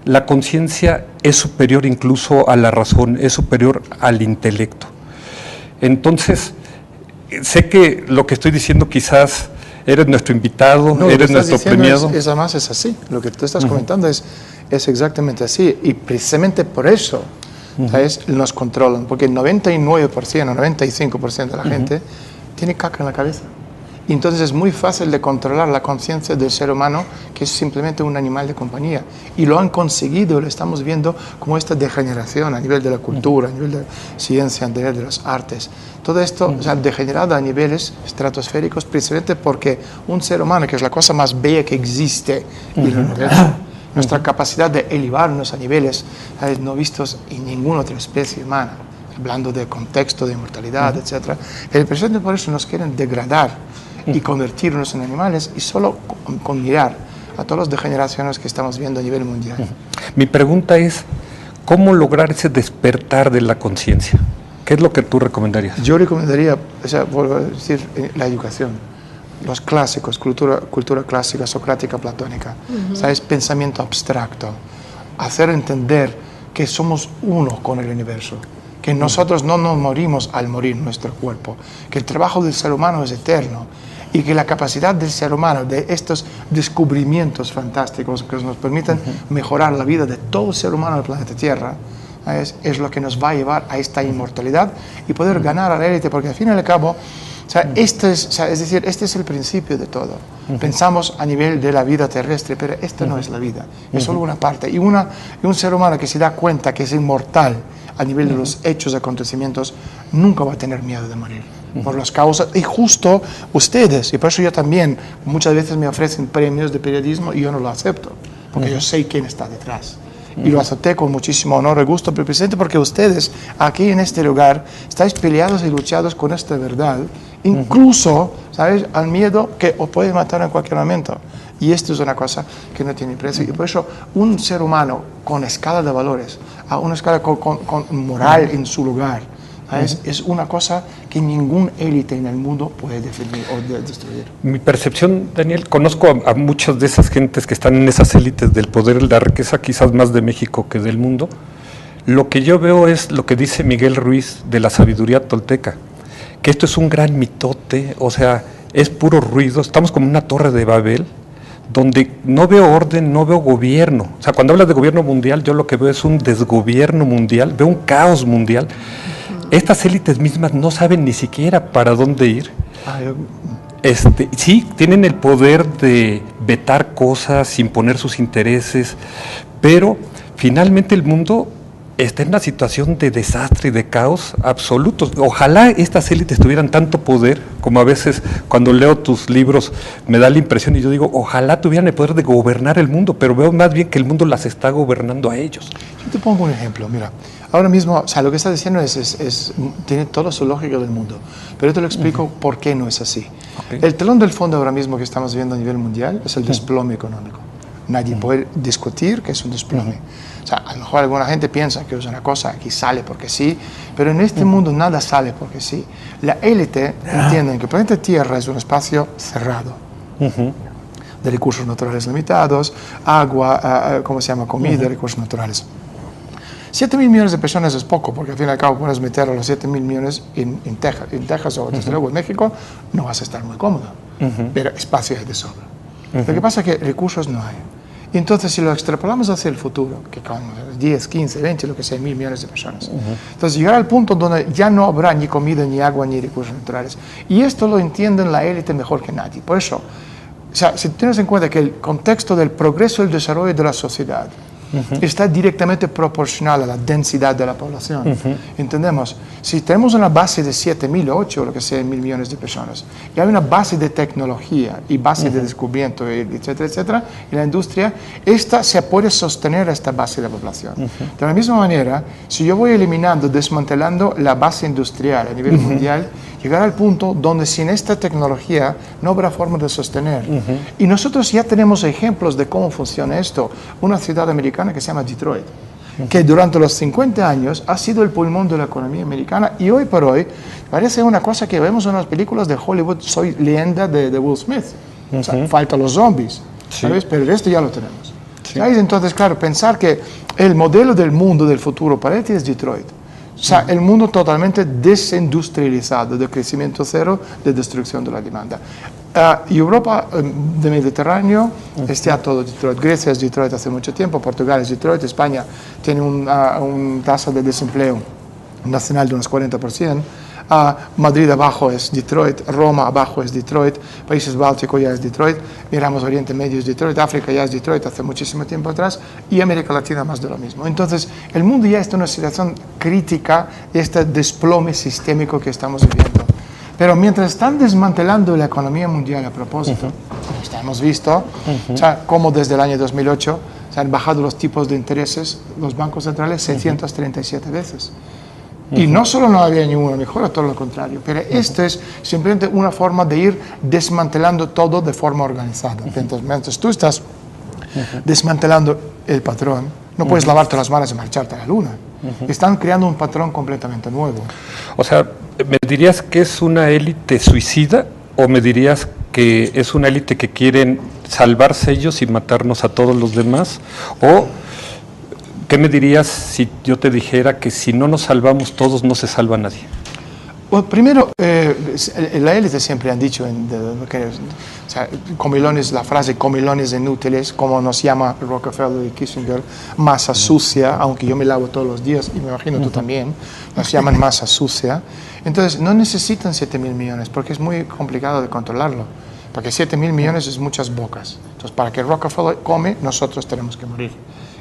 G: la conciencia es superior incluso a la razón, es superior al intelecto. Entonces, sé que lo que estoy diciendo quizás eres nuestro invitado, no, eres nuestro premiado.
E: Además es así, lo que tú estás comentando es exactamente así, y precisamente por eso ¿sabes? Nos controlan, porque el 99% o 95% de la gente tiene caca en la cabeza. Y entonces es muy fácil de controlar la conciencia del ser humano, que es simplemente un animal de compañía. Y lo han conseguido, lo estamos viendo como esta degeneración a nivel de la cultura, a nivel de la ciencia, a nivel de las artes. Todo esto se ha degenerado a niveles estratosféricos precisamente porque un ser humano, que es la cosa más bella que existe en el universo, nuestra capacidad de elevarnos a niveles no vistos en ninguna otra especie humana, hablando de contexto, de inmortalidad, etc. Pero precisamente por eso nos quieren degradar y convertirnos en animales, y solo con mirar a todas las degeneraciones que estamos viendo a nivel mundial.
G: Mi pregunta es, ¿cómo lograr ese despertar de la conciencia? ¿Qué es lo que tú recomendarías?
E: Yo recomendaría, vuelvo a decir, la educación. Los clásicos, cultura clásica, socrática, platónica, ¿sabes? Pensamiento abstracto, hacer entender que somos uno con el universo, que nosotros no nos morimos al morir nuestro cuerpo, que el trabajo del ser humano es eterno, y que la capacidad del ser humano de estos descubrimientos fantásticos que nos permiten mejorar la vida de todo ser humano del planeta Tierra es lo que nos va a llevar a esta inmortalidad y poder ganar a la élite, porque al fin y al cabo, este es el principio de todo. Pensamos a nivel de la vida terrestre, pero esta no es la vida, es solo una parte. Y un ser humano que se da cuenta que es inmortal a nivel de los hechos, acontecimientos, nunca va a tener miedo de morir. Por las causas, y justo ustedes, y por eso yo también, muchas veces me ofrecen premios de periodismo y yo no lo acepto, porque yo sé quién está detrás. Y lo acepté con muchísimo honor y gusto, pero presidente, porque ustedes aquí en este lugar estáis peleados y luchados con esta verdad, incluso, ¿sabes?, al miedo que os puede matar en cualquier momento. Y esto es una cosa que no tiene precio. Y por eso un ser humano con escala de valores, a una escala con moral en su lugar, es una cosa que ningún élite en el mundo puede definir o destruir.
G: Mi percepción, Daniel, conozco a muchas de esas gentes que están en esas élites del poder y la riqueza, quizás más de México que del mundo. Lo que yo veo es lo que dice Miguel Ruiz de la sabiduría tolteca, que esto es un gran mitote, o sea, es puro ruido, estamos como en una torre de Babel, donde no veo orden, no veo gobierno. O sea, cuando hablas de gobierno mundial, yo lo que veo es un desgobierno mundial, veo un caos mundial. Estas élites mismas no saben ni siquiera para dónde ir. Sí, tienen el poder de vetar cosas, imponer sus intereses, pero finalmente el mundo está en una situación de desastre y de caos absolutos. Ojalá estas élites tuvieran tanto poder, como a veces cuando leo tus libros me da la impresión y yo digo, ojalá tuvieran el poder de gobernar el mundo, pero veo más bien que el mundo las está gobernando a ellos.
E: Yo te pongo un ejemplo, mira, ahora mismo, o sea, lo que estás diciendo tiene toda su lógica del mundo, pero yo te lo explico por qué no es así. Okay. El telón del fondo ahora mismo que estamos viendo a nivel mundial es el desplome económico. Nadie puede discutir que es un desplome. O sea, a lo mejor alguna gente piensa que es una cosa que sale porque sí, pero en este mundo nada sale porque sí. La élite entiende que el planeta Tierra es un espacio cerrado, de recursos naturales limitados, agua, comida, recursos naturales. 7.000 millones de personas es poco, porque al fin y al cabo puedes meter a los 7.000 millones en Texas o desde luego en México, no vas a estar muy cómodo, pero espacio hay de sobra. Lo que pasa es que recursos no hay. Y entonces, si lo extrapolamos hacia el futuro, que con 10, 15, 20, lo que sea, 1.000 millones de personas, entonces llegar al punto donde ya no habrá ni comida, ni agua, ni recursos naturales. Y esto lo entienden la élite mejor que nadie. Por eso, o sea, si tienes en cuenta que el contexto del progreso y el desarrollo de la sociedad está directamente proporcional a la densidad de la población. ¿Entendemos? Si tenemos una base de 7.000 o 8, lo que sea, 1.000 millones de personas, y hay una base de tecnología y base de descubrimiento, etcétera, etcétera, y la industria, esta se puede sostener a esta base de la población. De la misma manera, si yo voy eliminando, desmantelando la base industrial a nivel mundial, llegar al punto donde sin esta tecnología no habrá forma de sostener. Y nosotros ya tenemos ejemplos de cómo funciona esto. Una ciudad americana que se llama Detroit, que durante los 50 años ha sido el pulmón de la economía americana y hoy por hoy parece una cosa que vemos en las películas de Hollywood, Soy leyenda de Will Smith. O sea, faltan los zombies, ¿sabes? Pero el resto ya lo tenemos. ¿Sabes? Entonces, claro, pensar que el modelo del mundo del futuro para ti es Detroit. O sea, el mundo totalmente desindustrializado, de crecimiento cero, de destrucción de la demanda. Europa, de Mediterráneo, está todo Detroit. Grecia es Detroit hace mucho tiempo, Portugal es Detroit, España tiene una tasa de desempleo nacional de unos 40%. Madrid abajo es Detroit, Roma abajo es Detroit, Países Bálticos ya es Detroit, miramos Oriente Medio es Detroit, África ya es Detroit hace muchísimo tiempo atrás y América Latina más de lo mismo. Entonces, el mundo ya está en una situación crítica de este desplome sistémico que estamos viviendo. Pero mientras están desmantelando la economía mundial a propósito, como hemos visto, o sea, como desde el año 2008 se han bajado los tipos de intereses, los bancos centrales, 637 veces. Y no solo no había ninguna mejora, todo lo contrario, pero esto es simplemente una forma de ir desmantelando todo de forma organizada. Entonces, mientras tú estás desmantelando el patrón, no puedes lavarte las manos y marcharte a la luna. Están creando un patrón completamente nuevo.
G: O sea, ¿me dirías que es una élite suicida o me dirías que es una élite que quieren salvarse ellos y matarnos a todos los demás? ¿O qué me dirías si yo te dijera que si no nos salvamos todos, no se salva nadie?
E: Bueno, primero, la élite siempre han dicho, o sea, comilones, la frase comilones inútiles, como nos llama Rockefeller y Kissinger, masa sucia, aunque yo me lavo todos los días, y me imagino tú también, nos llaman masa sucia. Entonces, no necesitan 7.000 millones, porque es muy complicado de controlarlo, porque 7.000 millones es muchas bocas. Entonces, para que Rockefeller come, nosotros tenemos que morir.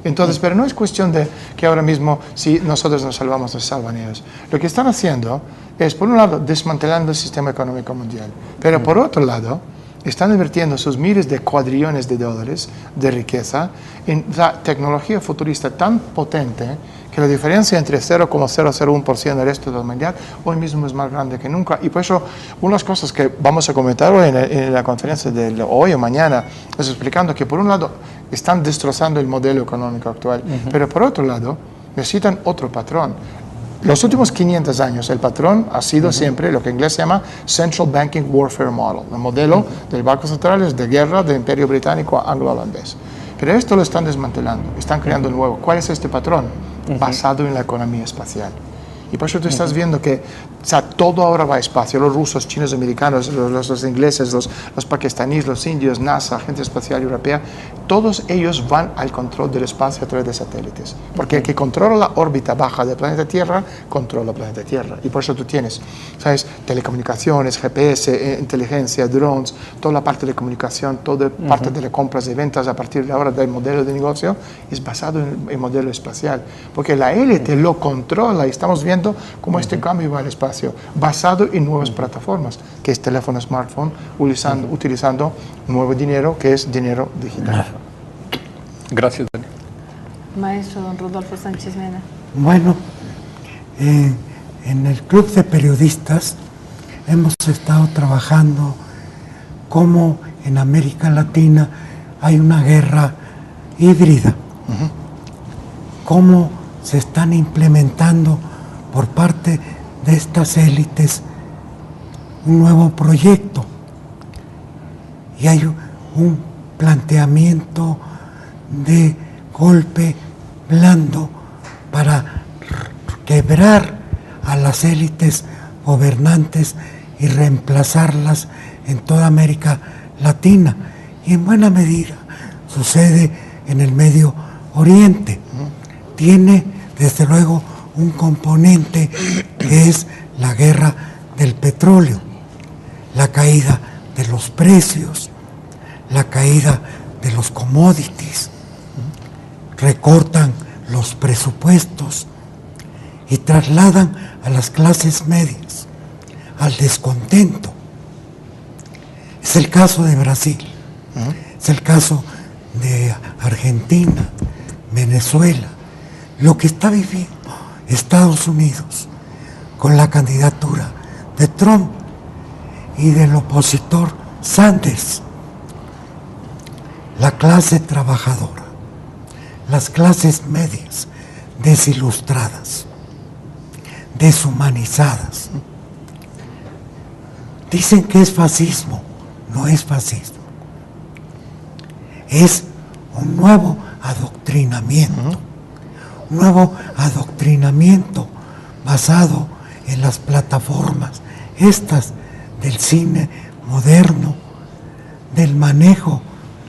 E: Entonces, pero no es cuestión de que ahora mismo si nosotros nos salvamos, nos salvan ellos. Lo que están haciendo es, por un lado, desmantelando el sistema económico mundial, pero por otro lado, están invirtiendo sus miles de cuadrillones de dólares de riqueza en la tecnología futurista tan potente que la diferencia entre 0,001% del resto de la humanidad hoy mismo es más grande que nunca. Y por eso, una de las cosas que vamos a comentar hoy en la conferencia de hoy o mañana es explicando que, por un lado, están destrozando el modelo económico actual, pero por otro lado, necesitan otro patrón. Los últimos 500 años el patrón ha sido siempre lo que en inglés se llama Central Banking Warfare Model, el modelo del Banco Central de guerra del Imperio Británico anglo-holandés. Pero esto lo están desmantelando, están creando un nuevo. ¿Cuál es este patrón? Basado en la economía espacial. Y por eso tú estás viendo que todo ahora va a espacio. Los rusos, chinos, americanos, los ingleses, los pakistaníes, los indios, NASA, Agencia Espacial Europea, todos ellos van al control del espacio a través de satélites. Porque el que controla la órbita baja del planeta Tierra, controla el planeta Tierra. Y por eso tú tienes, ¿sabes? Telecomunicaciones, GPS, inteligencia, drones, toda la parte de comunicación, toda parte de las compras y ventas a partir de ahora del modelo de negocio es basado en el modelo espacial. Porque la élite lo controla y estamos viendo cómo este cambio va al espacio, basado en nuevas plataformas, que es teléfono smartphone, utilizando nuevo dinero, que es dinero digital.
G: Gracias, Dani.
C: Maestro don Rodolfo Sánchez Mena.
H: Bueno, en el Club de Periodistas hemos estado trabajando cómo en América Latina hay una guerra híbrida, cómo se están implementando por parte de estas élites un nuevo proyecto y hay un planteamiento de golpe blando para quebrar a las élites gobernantes y reemplazarlas en toda América Latina y en buena medida sucede en el Medio Oriente. Tiene desde luego un componente que es la guerra del petróleo, la caída de los precios, la caída de los commodities, recortan los presupuestos y trasladan a las clases medias al descontento. Es el caso de Brasil, es el caso de Argentina, Venezuela, lo que está viviendo Estados Unidos con la candidatura de Trump y del opositor Sanders. La clase trabajadora, las clases medias desilustradas, deshumanizadas. Dicen que es fascismo, no es fascismo. Es un nuevo adoctrinamiento. Un nuevo adoctrinamiento basado en las plataformas estas del cine moderno, del manejo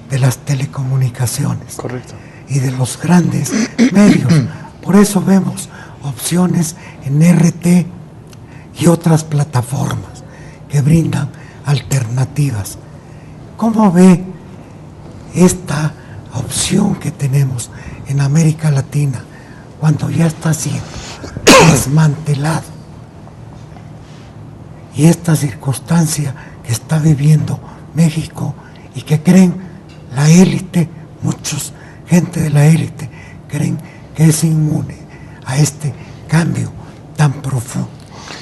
H: de las telecomunicaciones.
E: Correcto.
H: Y de los grandes medios. Por eso vemos opciones en RT y otras plataformas que brindan alternativas. ¿Cómo ve esta opción que tenemos en América Latina cuando ya está siendo desmantelado? Y esta circunstancia que está viviendo México y que creen la élite, muchos gente de la élite creen que es inmune a este cambio tan profundo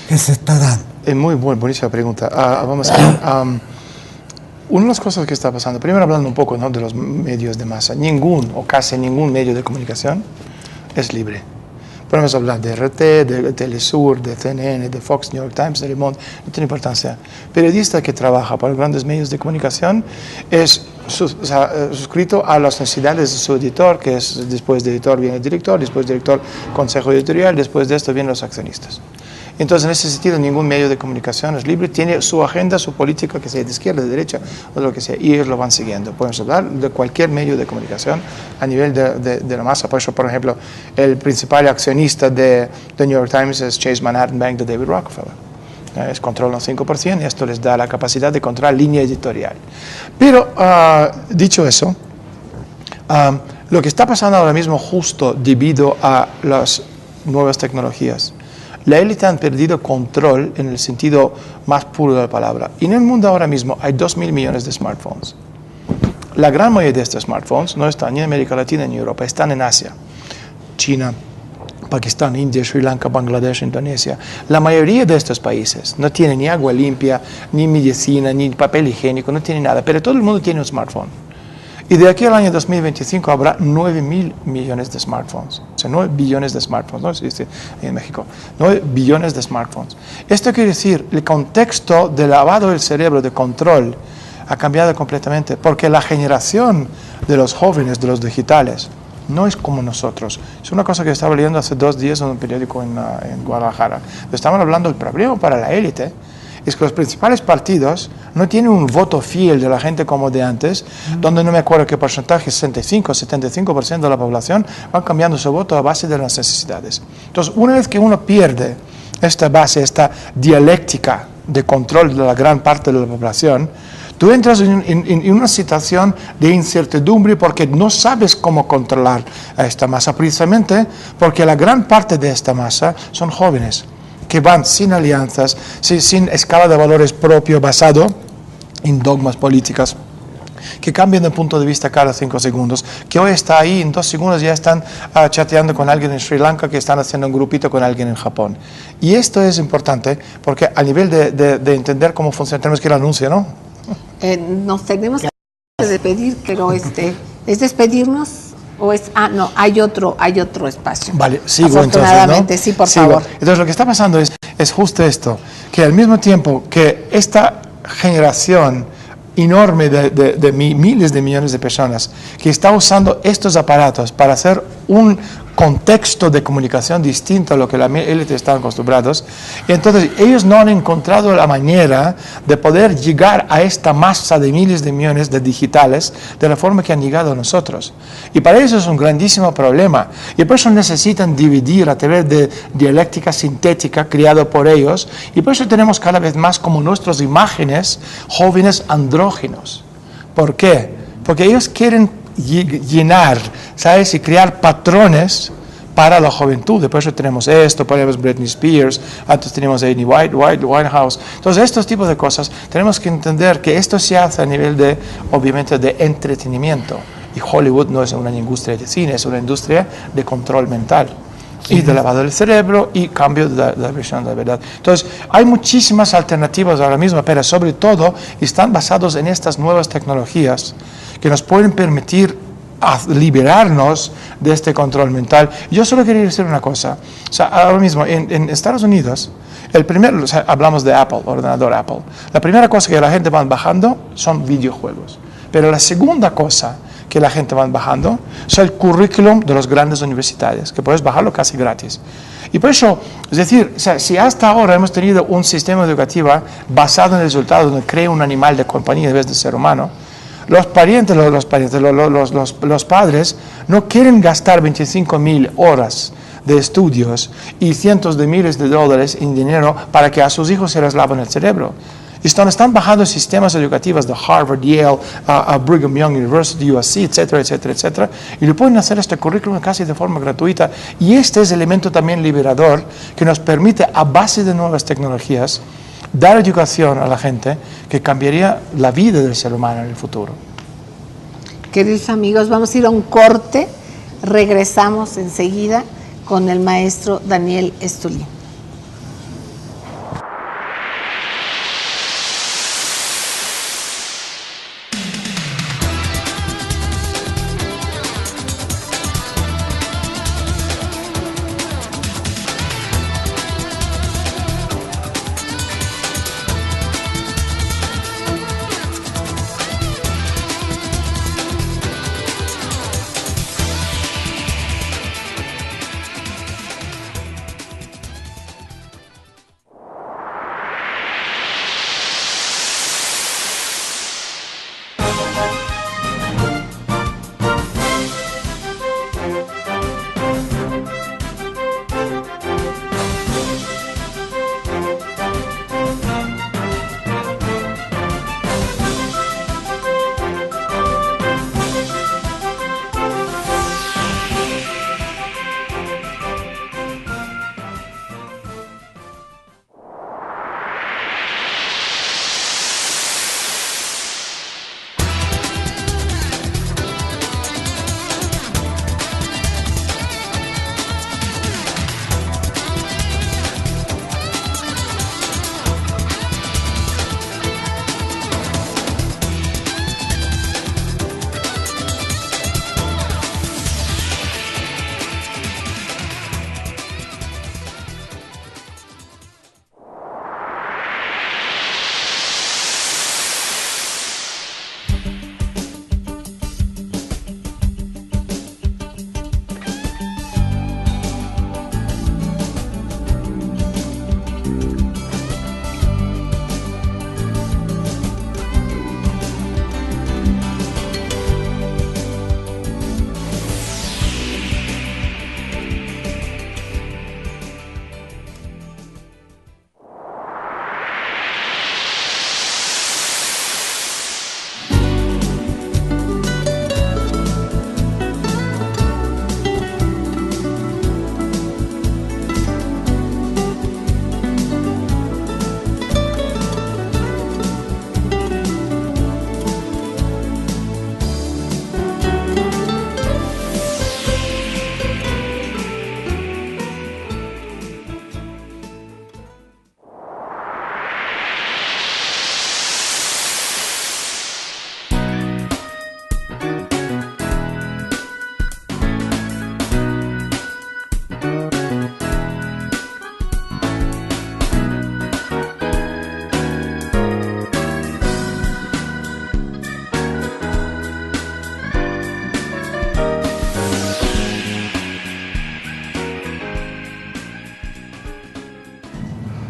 H: que se está dando.
E: Es muy buenísima pregunta. Vamos a ver. Una de las cosas que está pasando, primero hablando un poco, ¿no?, de los medios de masa, ningún o casi ningún medio de comunicación es libre. Podemos hablar de RT, de Telesur, de CNN, de Fox, New York Times, de Le Monde, no tiene importancia. Periodista que trabaja para grandes medios de comunicación es suscrito a las necesidades de su editor, que es después de editor viene el director, después del director consejo editorial, después de esto vienen los accionistas. Entonces, en ese sentido, ningún medio de comunicación es libre, tiene su agenda, su política, que sea de izquierda, de derecha, o lo que sea, y ellos lo van siguiendo. Podemos hablar de cualquier medio de comunicación a nivel de la masa. Por eso, por ejemplo, el principal accionista de The New York Times es Chase Manhattan Bank de David Rockefeller. Es controlan 5% y esto les da la capacidad de controlar línea editorial. Pero, dicho eso, Lo que está pasando ahora mismo justo debido a las nuevas tecnologías. La élite han perdido control en el sentido más puro de la palabra. Y en el mundo ahora mismo hay 2.000 millones de smartphones. La gran mayoría de estos smartphones no están ni en América Latina ni en Europa, están en Asia. China, Pakistán, India, Sri Lanka, Bangladesh, Indonesia. La mayoría de estos países no tienen ni agua limpia, ni medicina, ni papel higiénico, no tienen nada, pero todo el mundo tiene un smartphone. Y de aquí al año 2025 habrá 9.000 millones de smartphones, o sea, 9 billones de smartphones, ¿no? Sí, en México, 9 billones de smartphones. Esto quiere decir, el contexto de lavado del cerebro, de control, ha cambiado completamente, porque la generación de los jóvenes, de los digitales, no es como nosotros. Es una cosa que estaba leyendo hace 2 días en un periódico en Guadalajara. Estaban hablando del problema para la élite, es que los principales partidos no tienen un voto fiel de la gente como de antes, donde no me acuerdo qué porcentaje, 65 o 75% de la población van cambiando su voto a base de las necesidades. Entonces, una vez que uno pierde esta base, esta dialéctica de control de la gran parte de la población, tú entras en una situación de incertidumbre porque no sabes cómo controlar a esta masa, precisamente porque la gran parte de esta masa son jóvenes, que van sin alianzas, sin escala de valores propio basado en dogmas políticas, que cambian de punto de vista cada 5 segundos, que hoy está ahí, en 2 segundos ya están chateando con alguien en Sri Lanka, que están haciendo un grupito con alguien en Japón. Y esto es importante porque a nivel de entender cómo funciona, tenemos que ir al anuncio, ¿no?
C: Nos tenemos que despedir, pero ¿es despedirnos? ¿O es, no, hay otro espacio?
E: Vale, sigo
C: afortunadamente,
E: entonces, ¿no?
C: Sí, por
E: sigo.
C: favor.
E: Entonces lo que está pasando es justo esto, que al mismo tiempo que esta generación enorme de miles de millones de personas que está usando estos aparatos para hacer un contexto de comunicación distinto a lo que la élite están acostumbrados, y entonces ellos no han encontrado la manera de poder llegar a esta masa de miles de millones de digitales de la forma que han llegado a nosotros. Y para eso es un grandísimo problema. Y por eso necesitan dividir a través de dialéctica sintética creada por ellos, y por eso tenemos cada vez más como nuestras imágenes jóvenes andróginos. ¿Por qué? Porque ellos quieren llenar, ¿sabes? Y crear patrones para la juventud. Por eso tenemos esto, ponemos Britney Spears, antes teníamos Amy Winehouse. Entonces, estos tipos de cosas, tenemos que entender que esto se hace a nivel de, obviamente, de entretenimiento. Y Hollywood no es una industria de cine, es una industria de control mental. Y de lavado del cerebro y cambio de la versión de la verdad. Entonces, hay muchísimas alternativas ahora mismo, pero sobre todo están basados en estas nuevas tecnologías que nos pueden permitir liberarnos de este control mental. Yo solo quería decir una cosa. O sea, ahora mismo en Estados Unidos, o sea, hablamos de Apple, ordenador Apple. La primera cosa que la gente va bajando son videojuegos. Pero la segunda cosa que la gente va bajando es el currículum de los grandes universitarios, que puedes bajarlo casi gratis. Y por eso, es decir, o sea, si hasta ahora hemos tenido un sistema educativo basado en el resultado donde crea un animal de compañía en vez de ser humano, los padres no quieren gastar 25.000 horas de estudios y cientos de miles de dólares en dinero para que a sus hijos se les laven el cerebro. Están bajando sistemas educativos de Harvard, Yale, Brigham Young University, USC, etcétera, etcétera, etcétera, y le pueden hacer este currículum casi de forma gratuita. Y este es el elemento también liberador que nos permite, a base de nuevas tecnologías, dar educación a la gente que cambiaría la vida del ser humano en el futuro.
C: Queridos amigos, vamos a ir a un corte. Regresamos enseguida con el maestro Daniel Estulin.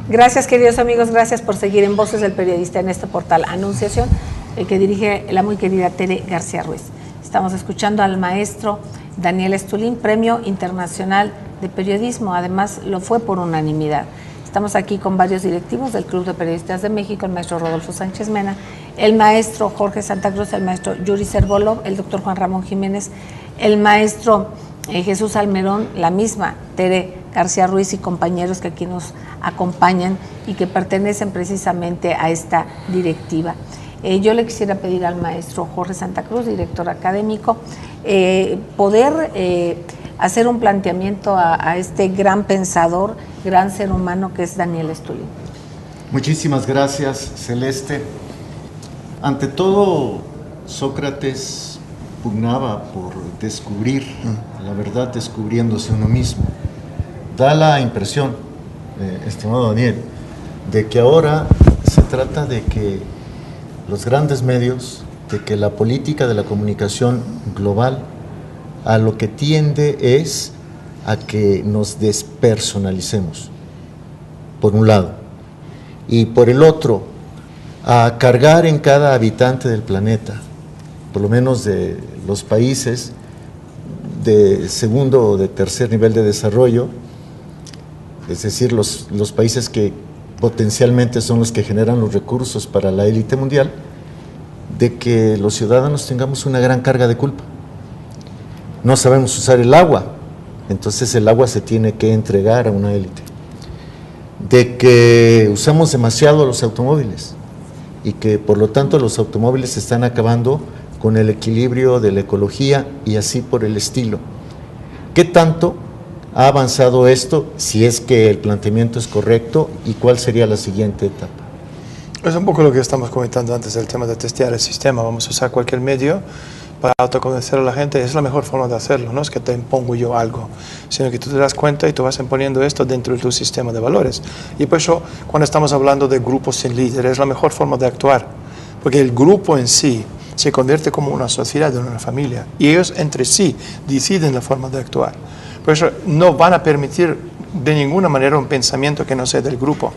C: Gracias, queridos amigos, gracias por seguir en Voces del Periodista en este portal Anunciación, que dirige la muy querida Tere García Ruiz. Estamos escuchando al maestro Daniel Estulin, Premio Internacional de Periodismo, además lo fue por unanimidad. Estamos aquí con varios directivos del Club de Periodistas de México, el maestro Rodolfo Sánchez Mena, el maestro Jorge Santa Cruz, el maestro Yuri Cervolov, el doctor Juan Ramón Jiménez, el maestro Jesús Almerón, la misma Tere García Ruiz y compañeros que aquí nos acompañan y que pertenecen precisamente a esta directiva. Yo le quisiera pedir al maestro Jorge Santa Cruz, director académico, poder hacer un planteamiento a este gran pensador, gran ser humano que es Daniel Estulin.
I: Muchísimas gracias, Celeste. Ante todo, Sócrates pugnaba por descubrir la verdad descubriéndose uno mismo. Da la impresión, estimado Daniel, de que ahora se trata de que los grandes medios, de que la política de la comunicación global a lo que tiende es a que nos despersonalicemos, por un lado, y por el otro, a cargar en cada habitante del planeta, por lo menos de los países de segundo o de tercer nivel de desarrollo, es decir, los países que potencialmente son los que generan los recursos para la élite mundial, de que los ciudadanos tengamos una gran carga de culpa. No sabemos usar el agua, entonces el agua se tiene que entregar a una élite. De que usamos demasiado los automóviles y que por lo tanto los automóviles están acabando con el equilibrio de la ecología y así por el estilo. ¿Qué tanto ha avanzado esto, si es que el planteamiento es correcto, y cuál sería la siguiente etapa?
E: Es un poco lo que estamos comentando antes, el tema de testear el sistema. Vamos a usar cualquier medio para autoconvencer a la gente. Es la mejor forma de hacerlo, no es que te impongo yo algo, sino que tú te das cuenta y tú vas imponiendo esto dentro de tu sistema de valores. Y por eso, cuando estamos hablando de grupos sin líderes, es la mejor forma de actuar, porque el grupo en sí se convierte como una sociedad, en una familia, y ellos entre sí deciden la forma de actuar. Por eso no van a permitir de ninguna manera un pensamiento que no sea del grupo.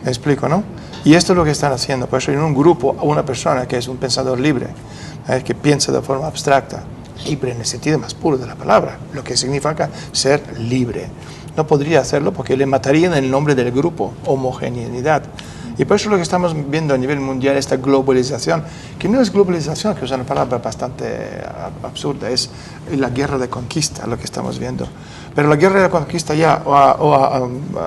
E: ¿Me explico, no? Y esto es lo que están haciendo. Por eso en un grupo, una persona que es un pensador libre, que piensa de forma abstracta, libre en el sentido más puro de la palabra, lo que significa ser libre. No podría hacerlo porque le matarían en el nombre del grupo, homogeneidad. Y por eso lo que estamos viendo a nivel mundial, esta globalización, que no es globalización, que es una palabra bastante absurda, es la guerra de conquista, lo que estamos viendo. Pero la guerra de conquista ya,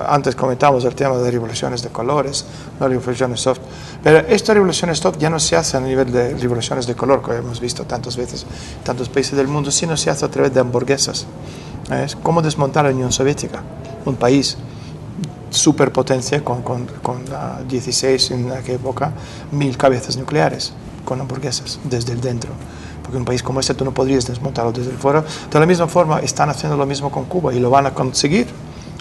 E: antes comentamos el tema de revoluciones de colores, no revoluciones soft, pero estas revoluciones soft ya no se hacen a nivel de revoluciones de color, que hemos visto tantas veces en tantos países del mundo, sino se hace a través de hamburguesas. Es como desmontar la Unión Soviética, un país superpotencia con 16 en aquella época, 1000 cabezas nucleares con hamburguesas desde el dentro, porque un país como este tú no podrías desmontarlo desde el fuera. De la misma forma están haciendo lo mismo con Cuba y lo van a conseguir.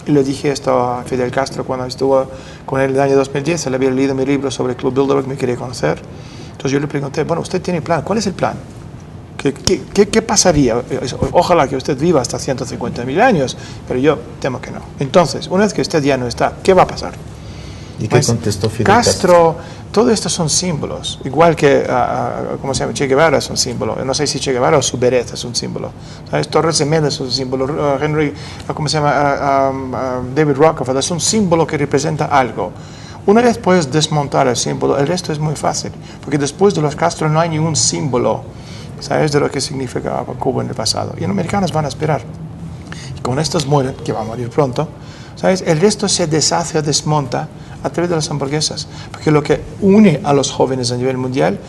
E: Y le dije esto a Fidel Castro cuando estuvo con él en el año 2010, él había leído mi libro sobre el Club Bilderberg, me quería conocer. Entonces yo le pregunté, bueno, usted tiene plan, ¿cuál es el plan? ¿Qué pasaría? Ojalá que usted viva hasta 150.000 años, pero yo temo que no. Entonces, una vez que usted ya no está, ¿qué va a pasar?
I: ¿Y qué contestó Fidel
E: Castro? Todo esto son símbolos, igual que, ¿cómo se llama? Che Guevara es un símbolo. No sé si Che Guevara o su beret es un símbolo. ¿Sabes? Torres Gemelas es un símbolo. ¿Cómo se llama? David Rockefeller es un símbolo que representa algo. Una vez puedes desmontar el símbolo, el resto es muy fácil, porque después de los Castro no hay ningún símbolo, ¿sabes?, de lo que significaba Cuba en el pasado. Y los americanos van a esperar. Y cuando estos mueren, que van a morir pronto, ¿sabes?, el resto se deshace o desmonta a través de las hamburguesas. Porque lo que une a los jóvenes a nivel mundial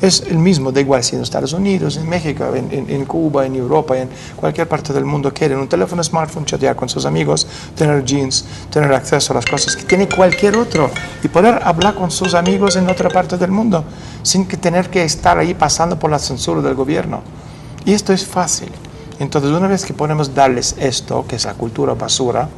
E: es el mismo, da igual si en Estados Unidos, en México, en Cuba, en Europa, en cualquier parte del mundo, quieren un teléfono smartphone, chatear con sus amigos, tener jeans, tener acceso a las cosas que tiene cualquier otro y poder hablar con sus amigos en otra parte del mundo sin que tener que estar ahí pasando por la censura del gobierno. Y esto es fácil. Entonces, una vez que podemos darles esto, que es la cultura basura,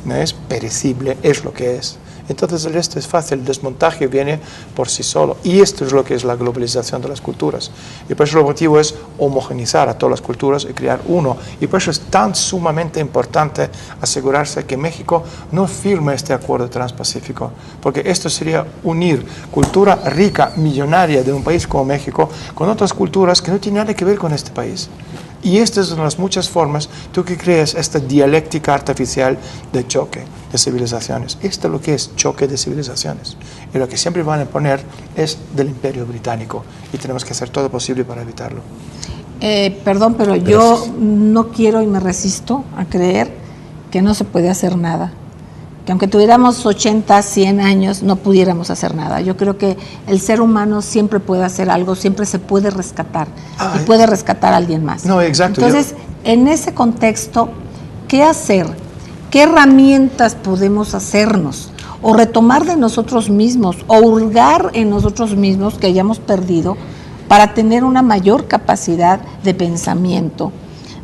E: no es perecible, es lo que es. Entonces el resto es fácil, el desmontaje viene por sí solo. Y esto es lo que es la globalización de las culturas. Y por eso el objetivo es homogeneizar a todas las culturas y crear uno. Y por eso es tan sumamente importante asegurarse que México no firme este acuerdo transpacífico. Porque esto sería unir cultura rica, millonaria de un país como México con otras culturas que no tienen nada que ver con este país. Y estas son las muchas formas, tú que creas esta dialéctica artificial de choque de civilizaciones. Esto es lo que es choque de civilizaciones. Y lo que siempre van a poner es del Imperio Británico. Y tenemos que hacer todo posible para evitarlo.
C: Perdón, pero yo no quiero y me resisto a creer que no se puede hacer nada. Que aunque tuviéramos 80, 100 años, no pudiéramos hacer nada. Yo creo que el ser humano siempre puede hacer algo, siempre se puede rescatar y puede rescatar a alguien más.
E: No, exacto.
C: Entonces, en ese contexto, ¿qué hacer? ¿Qué herramientas podemos hacernos? O retomar de nosotros mismos, o hurgar en nosotros mismos que hayamos perdido para tener una mayor capacidad de pensamiento,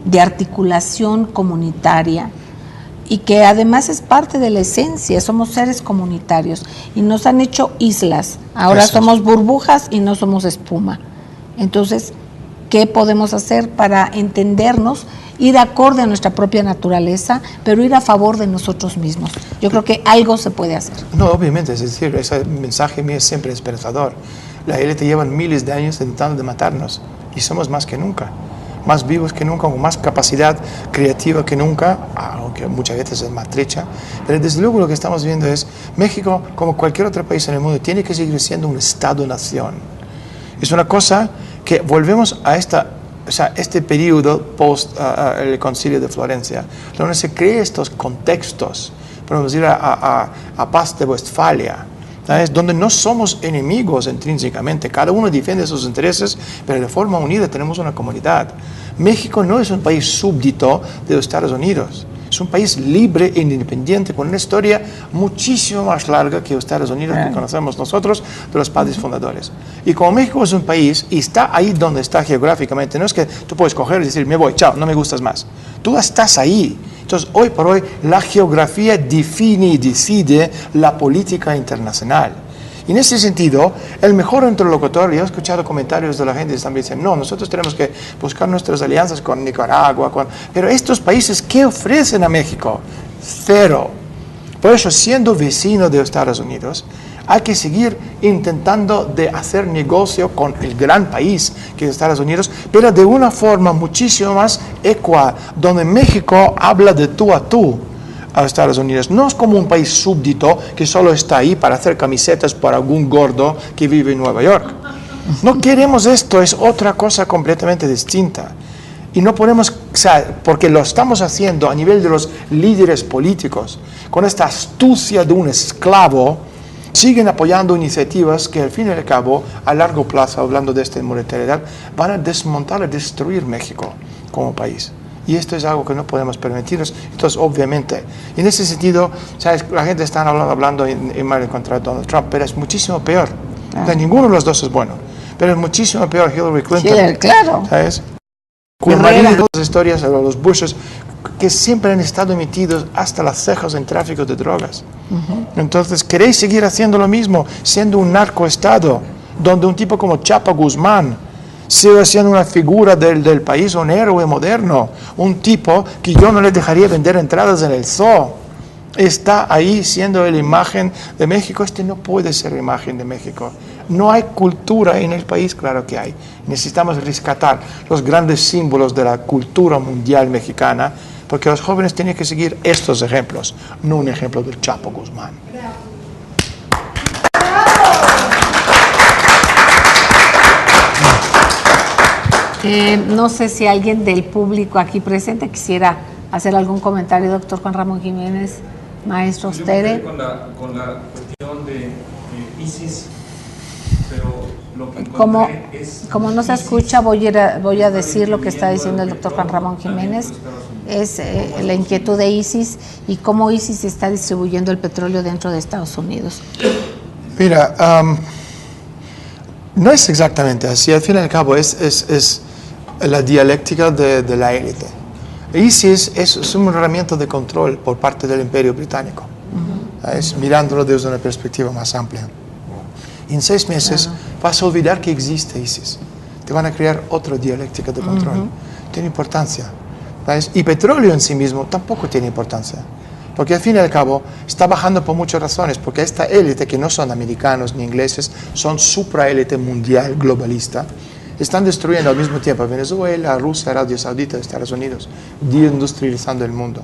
C: de articulación comunitaria, y que además es parte de la esencia, somos seres comunitarios y nos han hecho islas, ahora somos burbujas y no somos espuma. Entonces, ¿qué podemos hacer para entendernos, ir acorde a nuestra propia naturaleza, pero ir a favor de nosotros mismos? Yo creo que algo se puede hacer.
E: No, obviamente, es decir, ese mensaje mío es siempre esperanzador. La élite llevan miles de años intentando de matarnos y somos más que nunca. Más vivos que nunca, con más capacidad creativa que nunca, aunque muchas veces es maltrecha. Pero desde luego lo que estamos viendo es México, como cualquier otro país en el mundo, tiene que seguir siendo un Estado-nación. Es una cosa que volvemos a este periodo post el Concilio de Florencia, donde se crean estos contextos. Podemos ir a Paz de Westfalia, ¿sabes? Donde no somos enemigos intrínsecamente, cada uno defiende sus intereses, pero de forma unida tenemos una comunidad. México no es un país súbdito de los Estados Unidos, es un país libre e independiente con una historia muchísimo más larga que los Estados Unidos que conocemos nosotros de los padres fundadores. Y como México es un país y está ahí donde está geográficamente, no es que tú puedes coger y decir, me voy, chao, no me gustas más. Tú estás ahí. Entonces, hoy por hoy, la geografía define y decide la política internacional. Y en ese sentido, el mejor interlocutor, yo he escuchado comentarios de la gente que también dicen, no, nosotros tenemos que buscar nuestras alianzas con Nicaragua, pero estos países, ¿qué ofrecen a México? Cero. Por eso, siendo vecino de Estados Unidos, hay que seguir intentando de hacer negocio con el gran país que es Estados Unidos, pero de una forma muchísimo más equa, donde México habla de tú a tú a Estados Unidos. No es como un país súbdito que solo está ahí para hacer camisetas para algún gordo que vive en Nueva York. No queremos esto, es otra cosa completamente distinta. Y no podemos, porque lo estamos haciendo a nivel de los líderes políticos, con esta astucia de un esclavo, siguen apoyando iniciativas que al fin y al cabo, a largo plazo, hablando de esta inmortalidad, van a desmontar, a destruir México como país. Y esto es algo que no podemos permitirnos. Entonces, obviamente, en ese sentido, ¿sabes? La gente está hablando en mal contra Donald Trump, pero es muchísimo peor. Ninguno de los dos es bueno, pero es muchísimo peor Hillary Clinton.
C: Sí, claro.
E: ¿Sabes? Con marido de las historias de los Bushes, que siempre han estado metidos hasta las cejas en tráfico de drogas. Entonces, ¿queréis seguir haciendo lo mismo, siendo un narcoestado, donde un tipo como Chapo Guzmán sigue siendo una figura del país, un héroe moderno, un tipo que yo no le dejaría vender entradas en el zoo? Está ahí siendo la imagen de México. Este no puede ser la imagen de México. No hay cultura en el país, claro que hay. Necesitamos rescatar los grandes símbolos de la cultura mundial mexicana, porque los jóvenes tienen que seguir estos ejemplos, no un ejemplo del Chapo Guzmán.
C: No sé si alguien del público aquí presente quisiera hacer algún comentario, doctor Juan Ramón Jiménez, maestro Ostere.
J: Con la cuestión de ISIS, pero lo que
C: como no se escucha, voy a decir lo que está diciendo el doctor Juan Ramón Jiménez. Es la inquietud de ISIS y cómo ISIS está distribuyendo el petróleo dentro de Estados Unidos.
E: Mira, no es exactamente así. Al fin y al cabo es la dialéctica de la élite. ISIS es un herramienta de control por parte del Imperio Británico, mirándolo desde una perspectiva más amplia. En 6 meses vas a olvidar que existe ISIS. Te van a crear otra dialéctica de control. Tiene importancia. ¿Sabes? Y petróleo en sí mismo tampoco tiene importancia. Porque al fin y al cabo está bajando por muchas razones. Porque esta élite, que no son americanos ni ingleses, son supraélite mundial, globalista, están destruyendo al mismo tiempo a Venezuela, Rusia, Arabia Saudita, Estados Unidos, deindustrializando el mundo.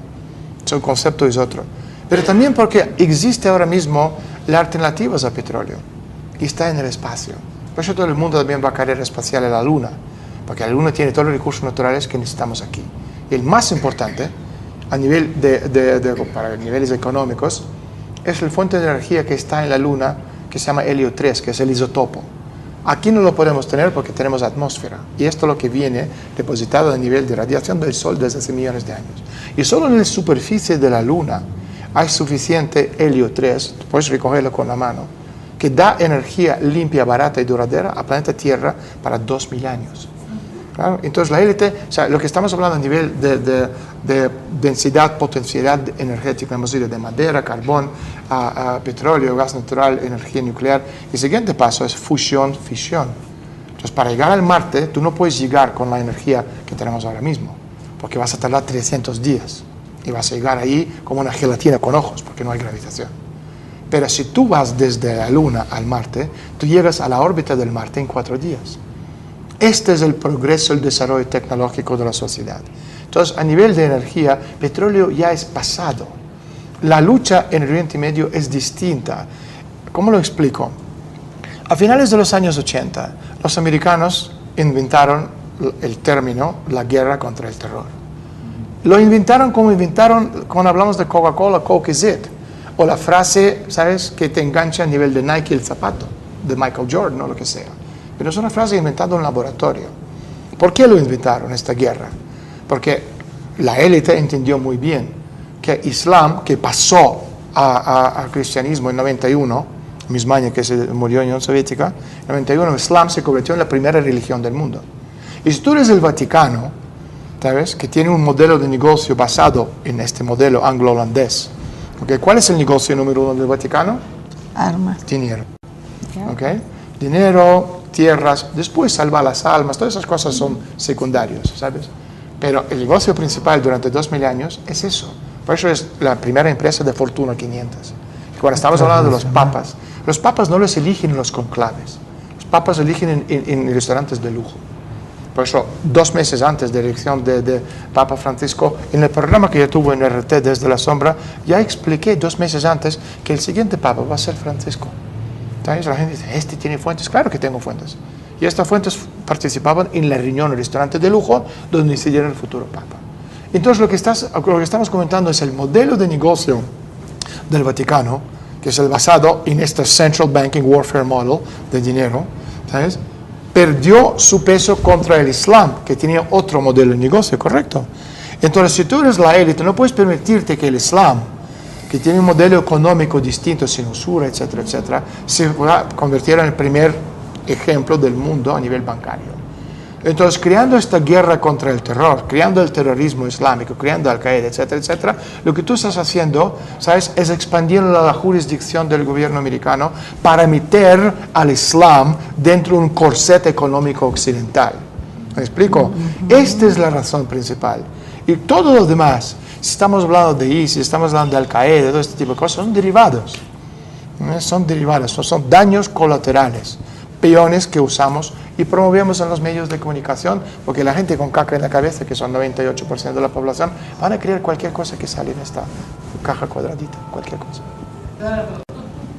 E: El concepto es otro. Pero también porque existe ahora mismo la alternativa a petróleo y está en el espacio. Por eso todo el mundo también va a carrera espacial a la Luna, porque la Luna tiene todos los recursos naturales que necesitamos aquí. Y el más importante, a nivel para niveles económicos, es la fuente de energía que está en la Luna, que se llama helio 3, que es el isótopo. Aquí no lo podemos tener porque tenemos atmósfera, y esto es lo que viene depositado a nivel de radiación del Sol desde hace millones de años. Y solo en la superficie de la Luna hay suficiente helio 3, puedes recogerlo con la mano, que da energía limpia, barata y duradera al planeta Tierra para 2000 años. ¿Claro? Entonces la élite, o sea, lo que estamos hablando a nivel de densidad, potencialidad energética, hemos ido de madera, carbón, a petróleo, gas natural, energía nuclear. El siguiente paso es fusión, fisión. Entonces para llegar al Marte, tú no puedes llegar con la energía que tenemos ahora mismo, porque vas a tardar 300 días y vas a llegar ahí como una gelatina con ojos, porque no hay gravitación. Pero si tú vas desde la Luna al Marte, tú llegas a la órbita del Marte en 4 días. Este es el progreso, el desarrollo tecnológico de la sociedad. Entonces, a nivel de energía, petróleo ya es pasado. La lucha en el Oriente Medio es distinta. ¿Cómo lo explico? A finales de los años 80, los americanos inventaron el término la guerra contra el terror. Lo inventaron cuando hablamos de Coca-Cola, Coke is it. O la frase, ¿sabes?, que te engancha a nivel de Nike el zapato, de Michael Jordan o lo que sea. Pero es una frase inventada en un laboratorio. ¿Por qué lo inventaron, esta guerra? Porque la élite entendió muy bien que Islam, que pasó al cristianismo en 91, el mismo año que se murió en la Unión Soviética, en 91 Islam se convirtió en la primera religión del mundo. Y si tú eres el Vaticano, ¿sabes?, que tiene un modelo de negocio basado en este modelo anglo-holandés. ¿Okay? ¿Cuál es el negocio número 1 del Vaticano?
C: Armas.
E: Dinero. ¿Okay? Dinero, tierras, después salvar las almas, todas esas cosas son secundarios, ¿sabes? Pero el negocio principal durante 2000 años es eso. Por eso es la primera empresa de Fortuna 500. Y cuando estamos hablando de los papas no los eligen en los conclaves. Los papas eligen en restaurantes de lujo. Por eso, 2 meses antes de la elección de Papa Francisco, en el programa que yo tuve en RT desde la sombra, ya expliqué 2 meses antes que el siguiente Papa va a ser Francisco. Entonces la gente dice, ¿este tiene fuentes? Claro que tengo fuentes. Y estas fuentes participaban en la reunión, el restaurante de lujo, donde decidieron el futuro Papa. Entonces lo que estamos comentando es el modelo de negocio del Vaticano, que es el basado en este Central Banking Warfare Model de dinero, ¿sabes?, perdió su peso contra el Islam, que tenía otro modelo de negocio, ¿correcto? Entonces, si tú eres la élite, no puedes permitirte que el Islam, que tiene un modelo económico distinto, sin usura, etcétera, etcétera, se convirtiera en el primer ejemplo del mundo a nivel bancario. Entonces, creando esta guerra contra el terror, creando el terrorismo islámico, creando Al-Qaeda, etcétera, etcétera, lo que tú estás haciendo, ¿sabes?, es expandiendo la jurisdicción del gobierno americano para meter al Islam dentro de un corset económico occidental. ¿Me explico? Esta es la razón principal. Y todo lo demás, si estamos hablando de ISIS, estamos hablando de Al-Qaeda, todo este tipo de cosas, son derivados. Son derivados, son daños colaterales, peones que usamos y promovemos en los medios de comunicación, porque la gente con caca en la cabeza, que son 98% de la población, van a creer cualquier cosa que sale en esta caja cuadradita, cualquier cosa.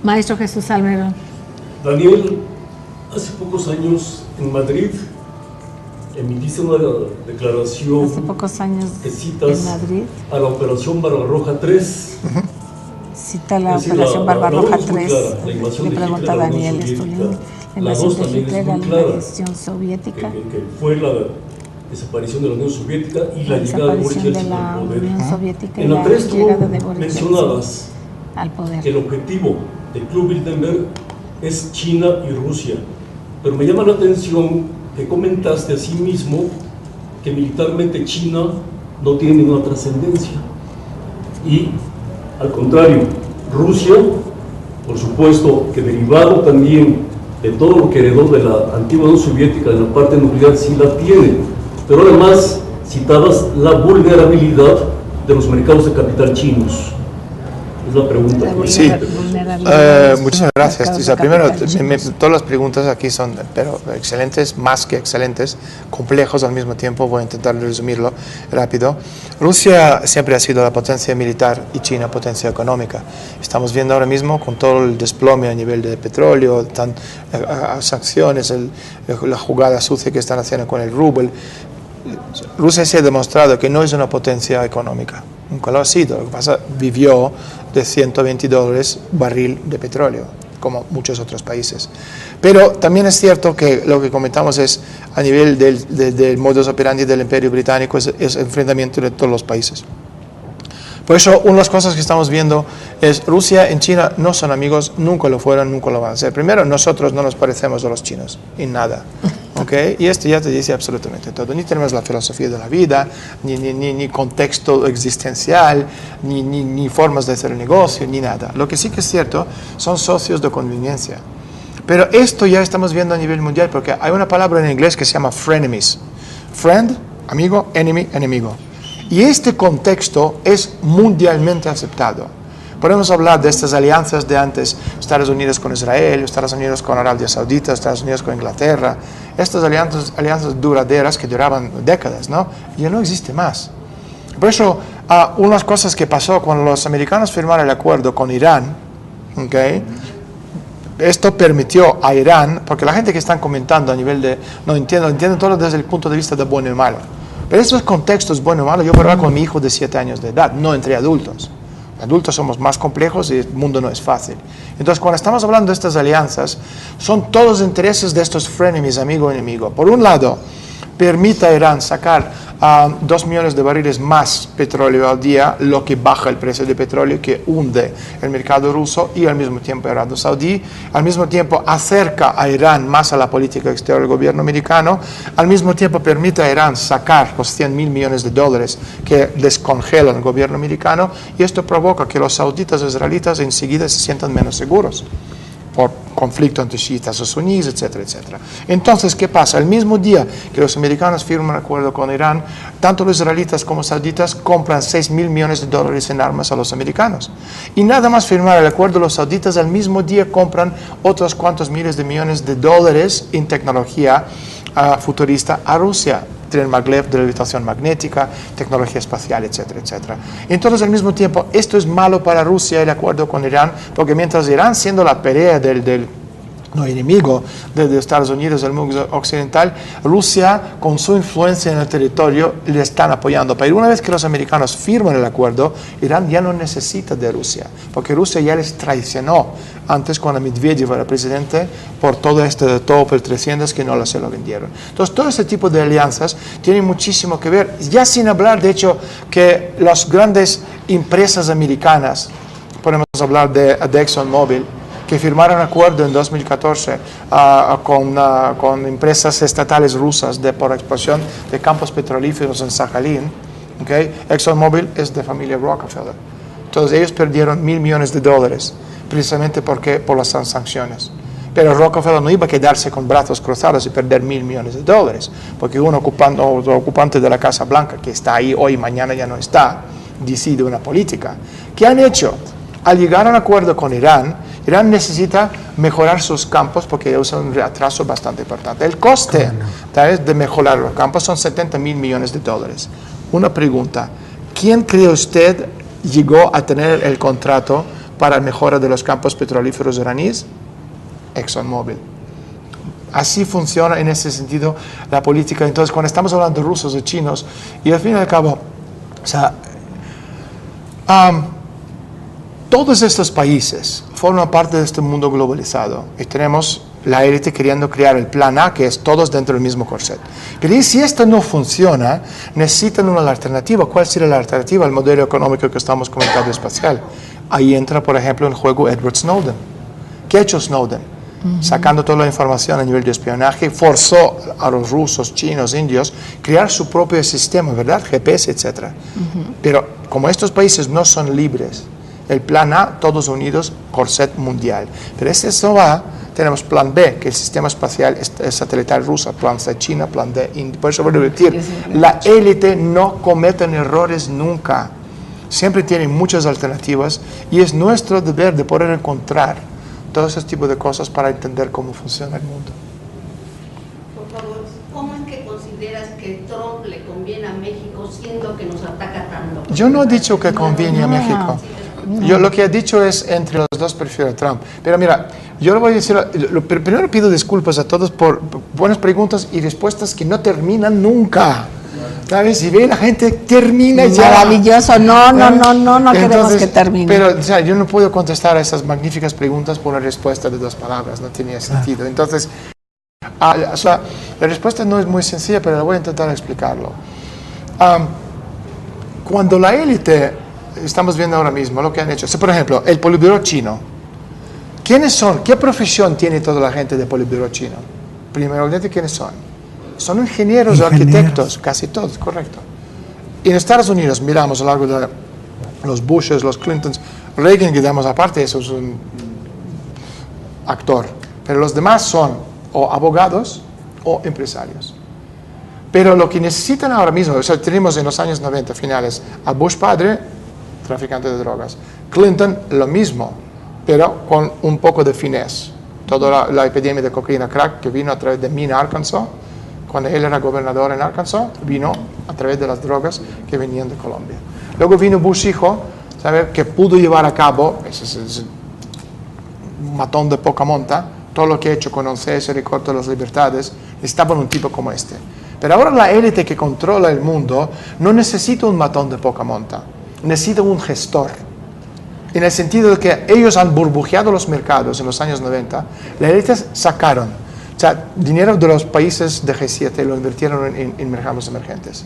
C: Maestro Jesús Salmerón.
F: Daniel, hace pocos años en Madrid emitiste una declaración
C: Hace pocos años
F: de citas
C: en Madrid
F: a la Operación Barbarroja 3.
C: Cita la
F: Es decir,
C: Operación Barbarroja
F: la
C: 3.
F: la invasión
C: Le
F: de
C: pregunta
F: Hitler a la
C: Daniel
F: Unión
C: Estulín.
F: Soviética.
C: La
F: La
C: invasión
F: 2
C: de
F: también
C: Hitler
F: es
C: a
F: muy
C: la
F: clara,
C: invasión soviética.
F: que fue la desaparición de la Unión Soviética y la
C: La
F: llegada de Boris
C: desaparición de
F: Yeltsin
C: la
F: al poder.
C: Unión Soviética y
F: En la
C: la
F: 3 tú
C: llegada de Boris
F: mencionabas
C: Yeltsin al poder.
F: que el objetivo del Club Bilderberg es China y Rusia, pero me llama la atención que comentaste así mismo que militarmente China no tiene ninguna trascendencia. Y al contrario, Rusia, por supuesto que derivado también de todo lo que heredó de la antigua Unión Soviética, de la parte nuclear, sí la tiene, pero además citabas la vulnerabilidad de los mercados de capital chinos. Es la pregunta.
E: Sí, muchas gracias. Lisa. Primero, todas las preguntas aquí son pero excelentes, más que excelentes, complejos al mismo tiempo. Voy a intentar resumirlo rápido. Rusia siempre ha sido la potencia militar y China potencia económica. Estamos viendo ahora mismo con todo el desplome a nivel de petróleo, sanciones, la jugada sucia que están haciendo con el rublo. Rusia se ha demostrado que no es una potencia económica. Nunca lo ha sido. Lo que pasa, vivió de $120 barril de petróleo, como muchos otros países. Pero también es cierto que lo que comentamos es, a nivel del modus operandi del Imperio Británico, es enfrentamiento de todos los países. Por eso, una de las cosas que estamos viendo es Rusia y China no son amigos, nunca lo fueron, nunca lo van a ser. Primero, nosotros no nos parecemos a los chinos, en nada. ¿Okay? Y esto ya te dice absolutamente todo. Ni tenemos la filosofía de la vida, ni contexto existencial, ni formas de hacer el negocio, ni nada. Lo que sí que es cierto son socios de conveniencia. Pero esto ya estamos viendo a nivel mundial porque hay una palabra en inglés que se llama frenemies. Friend, amigo, enemy, enemigo. Y este contexto es mundialmente aceptado. Podemos hablar de estas alianzas de antes, Estados Unidos con Israel, Estados Unidos con Arabia Saudita, Estados Unidos con Inglaterra, estas alianzas duraderas que duraban décadas, ¿no? Ya no existe más. Por eso, unas cosas que pasó cuando los americanos firmaron el acuerdo con Irán, ¿okay? Esto permitió a Irán, porque la gente que están comentando a nivel de, no entienden todo desde el punto de vista de bueno y malo. Pero estos contextos, bueno y malo, yo puedo hablar con mi hijo de 7 años de edad, no entre adultos. Adultos somos más complejos y el mundo no es fácil. Entonces, cuando estamos hablando de estas alianzas, son todos los intereses de estos frenemies, amigo y enemigo. Por un lado, permite a Irán sacar 2 millones de barriles más petróleo al día, lo que baja el precio de petróleo, que hunde el mercado ruso y al mismo tiempo Arabia Saudí, al mismo tiempo acerca a Irán más a la política exterior del gobierno americano, al mismo tiempo permite a Irán sacar los $100.000 millones que descongelan el gobierno americano, y esto provoca que los sauditas e israelitas enseguida se sientan menos seguros por conflicto entre chiitas o suníes, etcétera, etcétera. Entonces, ¿qué pasa? El mismo día que los americanos firman un acuerdo con Irán, tanto los israelitas como sauditas compran $6.000 millones en armas a los americanos. Y nada más firmar el acuerdo, los sauditas al mismo día compran otros cuantos miles de millones de dólares en tecnología futurista a Rusia. Tren maglev de levitación magnética, tecnología espacial, etcétera, etcétera. Entonces, al mismo tiempo, esto es malo para Rusia, el acuerdo con Irán, porque mientras Irán, siendo la pelea del enemigo de Estados Unidos del mundo occidental, Rusia, con su influencia en el territorio, le están apoyando. Pero una vez que los americanos firman el acuerdo, Irán ya no necesita de Rusia, porque Rusia ya les traicionó antes cuando Medvedev era presidente por todo este de Topper 300 que no se lo vendieron. Entonces, todo este tipo de alianzas tiene muchísimo que ver, ya sin hablar, de hecho, que las grandes empresas americanas, podemos hablar de ExxonMobil, que firmaron acuerdo en 2014 con empresas estatales rusas por explotación de campos petrolíferos en Sakhalin. ¿Okay? ExxonMobil es de familia Rockefeller. Entonces ellos perdieron $1.000 millones precisamente por las sanciones. Pero Rockefeller no iba a quedarse con brazos cruzados y perder $1.000 millones, porque un ocupante de la Casa Blanca, que está ahí hoy y mañana ya no está, decide una política. ¿Qué han hecho? Al llegar a un acuerdo con Irán, Irán necesita mejorar sus campos porque es un retraso bastante importante. El coste de mejorar los campos son $70.000 millones. Una pregunta, ¿quién cree usted llegó a tener el contrato para la mejora de los campos petrolíferos iraníes? ExxonMobil. Así funciona en ese sentido la política. Entonces, cuando estamos hablando de rusos y chinos, y al fin y al cabo, o sea, todos estos países forman parte de este mundo globalizado y tenemos la élite queriendo crear el plan A, que es todos dentro del mismo corset. Pero si esto no funciona, necesitan una alternativa. ¿Cuál sería la alternativa al modelo económico que estamos comentando espacial? Ahí entra, por ejemplo, en juego Edward Snowden. ¿Qué ha hecho Snowden? sacando toda la información a nivel de espionaje, forzó a los rusos, chinos, indios, crear su propio sistema, ¿verdad? GPS, etc. Pero como estos países no son libres, el plan A, todos unidos, corset mundial. Pero eso va, tenemos plan B, que es el sistema espacial satelital ruso, plan C, China, plan D, India. Por eso voy a repetir, la élite no comete errores nunca. Siempre tienen muchas alternativas y es nuestro deber de poder encontrar todo ese tipo de cosas para entender cómo funciona el mundo.
K: Por favor, ¿cómo es que consideras que Trump le conviene a México siendo que nos ataca tanto?
E: Yo no he dicho que conviene a México. Yo lo que he dicho es entre los dos prefiero a Trump. Pero mira, yo le voy a decir, primero pido disculpas a todos por buenas preguntas y respuestas que no terminan nunca. ¿Sabes? Si ve la gente termina ya.
C: Maravilloso, no queremos que termine.
E: Pero o sea, yo no puedo contestar a esas magníficas preguntas por una respuesta de 2 palabras, no tenía sentido. Entonces, o sea, la respuesta no es muy sencilla, pero la voy a intentar explicarlo. Cuando la élite, estamos viendo ahora mismo lo que han hecho, por ejemplo, el Politburó chino, ¿quiénes son? ¿Qué profesión tiene toda la gente del Politburó chino? Primero, ¿quiénes son? Son ingenieros o arquitectos, casi todos, correcto. Y en Estados Unidos, miramos a lo largo de los Bushes, los Clintons, Reagan, que damos aparte, eso es un actor. Pero los demás son o abogados o empresarios. Pero lo que necesitan ahora mismo, o sea, tenemos en los años 90 finales a Bush padre, traficante de drogas. Clinton, lo mismo, pero con un poco de finesse. Toda la epidemia de cocaína crack que vino a través de Mina, Arkansas, cuando él era gobernador en Arkansas, vino a través de las drogas que venían de Colombia. Luego vino Bush hijo, ¿sabe? Que pudo llevar a cabo, ese un matón de poca monta, todo lo que ha hecho con 11 ese recorte de las libertades, necesitaban un tipo como este. Pero ahora la élite que controla el mundo no necesita un matón de poca monta, necesita un gestor. En el sentido de que ellos han burbujeado los mercados en los años 90, las élites sacaron dinero de los países de G7 y lo invirtieron en mercados emergentes.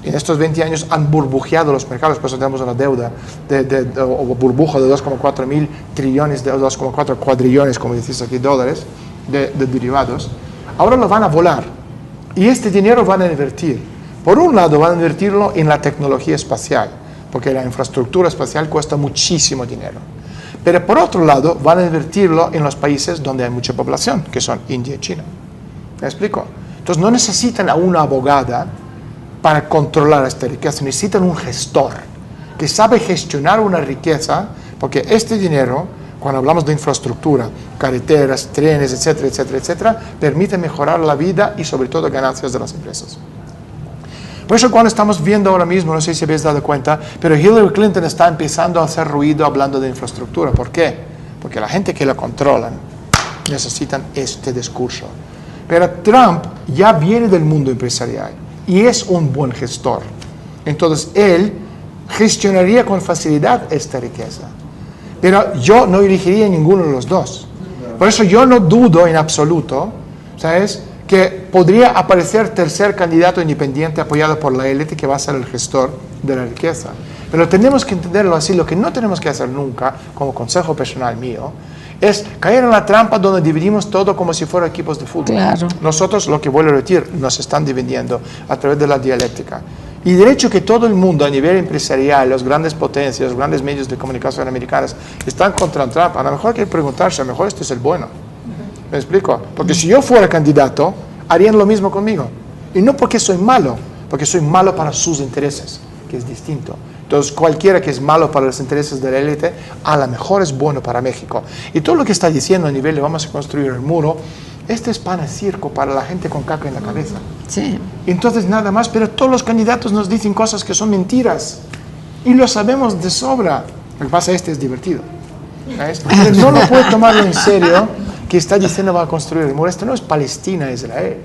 E: En estos 20 años han burbujeado los mercados, por eso tenemos una deuda o burbuja de 2,4 mil trillones, de 2,4 cuadrillones, como decís aquí, dólares de derivados. Ahora lo van a volar y este dinero van a invertir. Por un lado van a invertirlo en la tecnología espacial, porque la infraestructura espacial cuesta muchísimo dinero. Pero por otro lado, van a invertirlo en los países donde hay mucha población, que son India y China. ¿Me explico? Entonces no necesitan a una abogada para controlar esta riqueza, necesitan un gestor que sabe gestionar una riqueza, porque este dinero, cuando hablamos de infraestructura, carreteras, trenes, etcétera, etcétera, etcétera, permite mejorar la vida y sobre todo ganancias de las empresas. Por eso cuando estamos viendo ahora mismo, no sé si habéis dado cuenta, pero Hillary Clinton está empezando a hacer ruido hablando de infraestructura. ¿Por qué? Porque la gente que la controlan necesitan este discurso. Pero Trump ya viene del mundo empresarial y es un buen gestor. Entonces él gestionaría con facilidad esta riqueza. Pero yo no elegiría ninguno de los dos. Por eso yo no dudo en absoluto, ¿sabes?, que podría aparecer tercer candidato independiente apoyado por la élite que va a ser el gestor de la riqueza. Pero tenemos que entenderlo así. Lo que no tenemos que hacer nunca, como consejo personal mío, es caer en la trampa donde dividimos todo como si fueran equipos de fútbol.
C: Claro.
E: Nosotros, lo que vuelvo a decir, nos están dividiendo a través de la dialéctica. Y de hecho que todo el mundo a nivel empresarial, las grandes potencias, los grandes medios de comunicación americanos, están contra Trump. A lo mejor hay que preguntarse, a lo mejor este es el bueno. ¿Me explico? Porque si yo fuera candidato, harían lo mismo conmigo. Y no porque soy malo, porque soy malo para sus intereses, que es distinto. Entonces, cualquiera que es malo para los intereses de la élite, a lo mejor es bueno para México. Y todo lo que está diciendo a nivel de vamos a construir el muro, este es pan y circo para la gente con caca en la cabeza.
C: Sí.
E: Entonces, nada más, pero todos los candidatos nos dicen cosas que son mentiras. Y lo sabemos de sobra. Lo que pasa es que este es divertido. ¿Sabes? No lo puede tomarlo en serio que está diciendo va a construir el muro. Esto no es Palestina, Israel.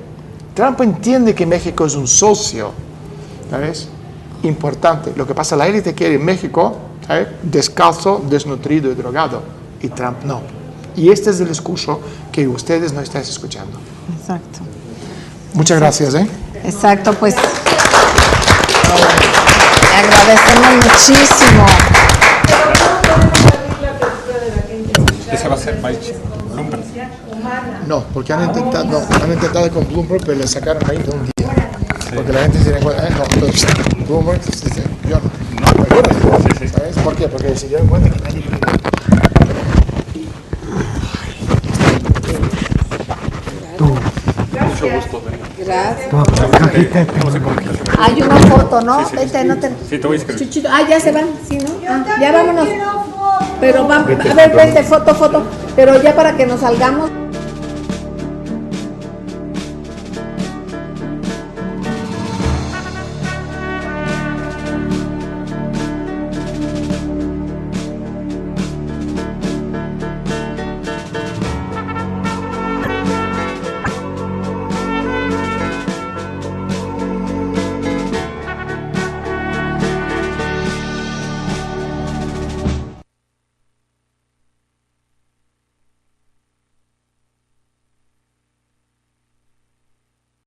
E: Trump entiende que México es un socio, ¿sabes?, importante. Lo que pasa, la élite quiere México, ¿sabes?, descalzo, desnutrido y drogado. Y Trump no. Y este es el discurso que ustedes no están escuchando.
C: Exacto.
E: Muchas gracias,
C: Exacto, pues le agradecemos muchísimo.
G: Ese va a ser Mike. Bloomberg.
E: No, porque han intentado con Bloomberg, pero le sacaron ahí de un día. Porque la gente se da cuenta, Bloomberg, yo no me acuerdo. ¿Sabes por qué? Porque se dieron cuenta que nadie quería.
G: Mucho gusto.
C: Gracias.
H: Gracias.
C: Hay una foto, ¿no?
G: Sí,
C: Vete, no te...
G: Sí, te voy a escribir.
C: Chuchito. Ya se van, ¿sí, no? Ya vámonos. Pero a ver, vete, foto. Pero ya para que nos salgamos.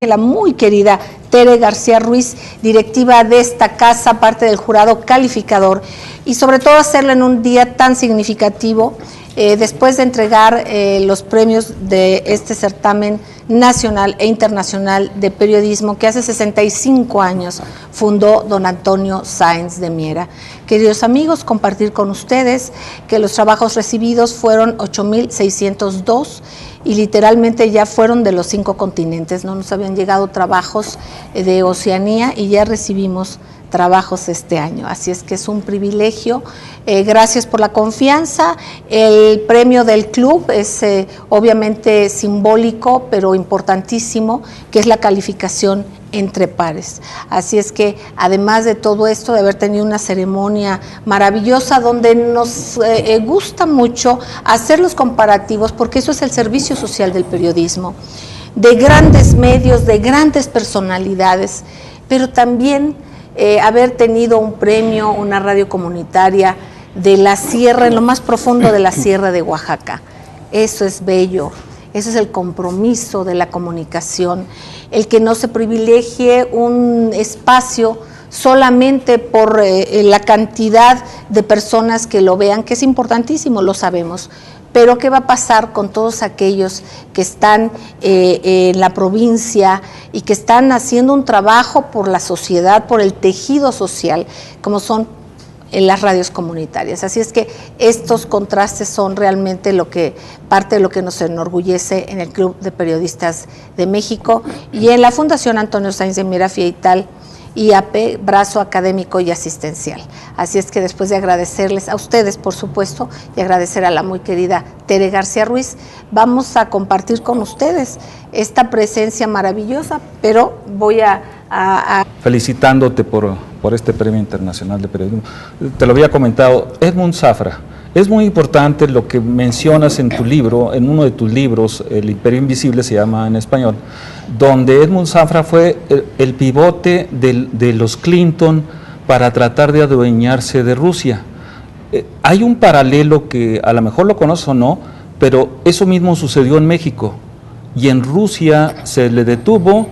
C: La muy querida Tere García Ruiz, directiva de esta casa, parte del jurado calificador, y sobre todo hacerlo en un día tan significativo, después de entregar los premios de este certamen nacional e internacional de periodismo que hace 65 años fundó don Antonio Sáenz de Miera. Queridos amigos, compartir con ustedes que los trabajos recibidos fueron 8,602 y literalmente ya fueron de los 5 continentes, no nos habían llegado trabajos de Oceanía y ya recibimos trabajos este año, así es que es un privilegio. Gracias por la confianza. El premio del club es obviamente simbólico, pero importantísimo, que es la calificación entre pares. Así es que además de todo esto, de haber tenido una ceremonia maravillosa donde nos gusta mucho hacer los comparativos, porque eso es el servicio social del periodismo, de grandes medios, de grandes personalidades, pero también haber tenido un premio, una radio comunitaria de la sierra, en lo más profundo de la sierra de Oaxaca. Eso es bello, ese es el compromiso de la comunicación, el que no se privilegie un espacio solamente por la cantidad de personas que lo vean, que es importantísimo, lo sabemos. Pero ¿qué va a pasar con todos aquellos que están en la provincia y que están haciendo un trabajo por la sociedad, por el tejido social, como son en las radios comunitarias? Así es que estos contrastes son realmente parte de lo que nos enorgullece en el Club de Periodistas de México y en la Fundación Antonio Sáenz de Miera FIEITAL IAP, brazo académico y asistencial. Así es que después de agradecerles a ustedes, por supuesto, y agradecer a la muy querida Tere García Ruiz, vamos a compartir con ustedes esta presencia maravillosa, pero voy a
D: felicitándote por este Premio Internacional de Periodismo. Te lo había comentado, Edmund Zafra. Es muy importante lo que mencionas en tu libro, en uno de tus libros, El Imperio Invisible se llama en español, donde Edmund Zafra fue el pivote de los Clinton para tratar de adueñarse de Rusia. Hay un paralelo que a lo mejor lo conoces o no, pero eso mismo sucedió en México. Y en Rusia se le detuvo,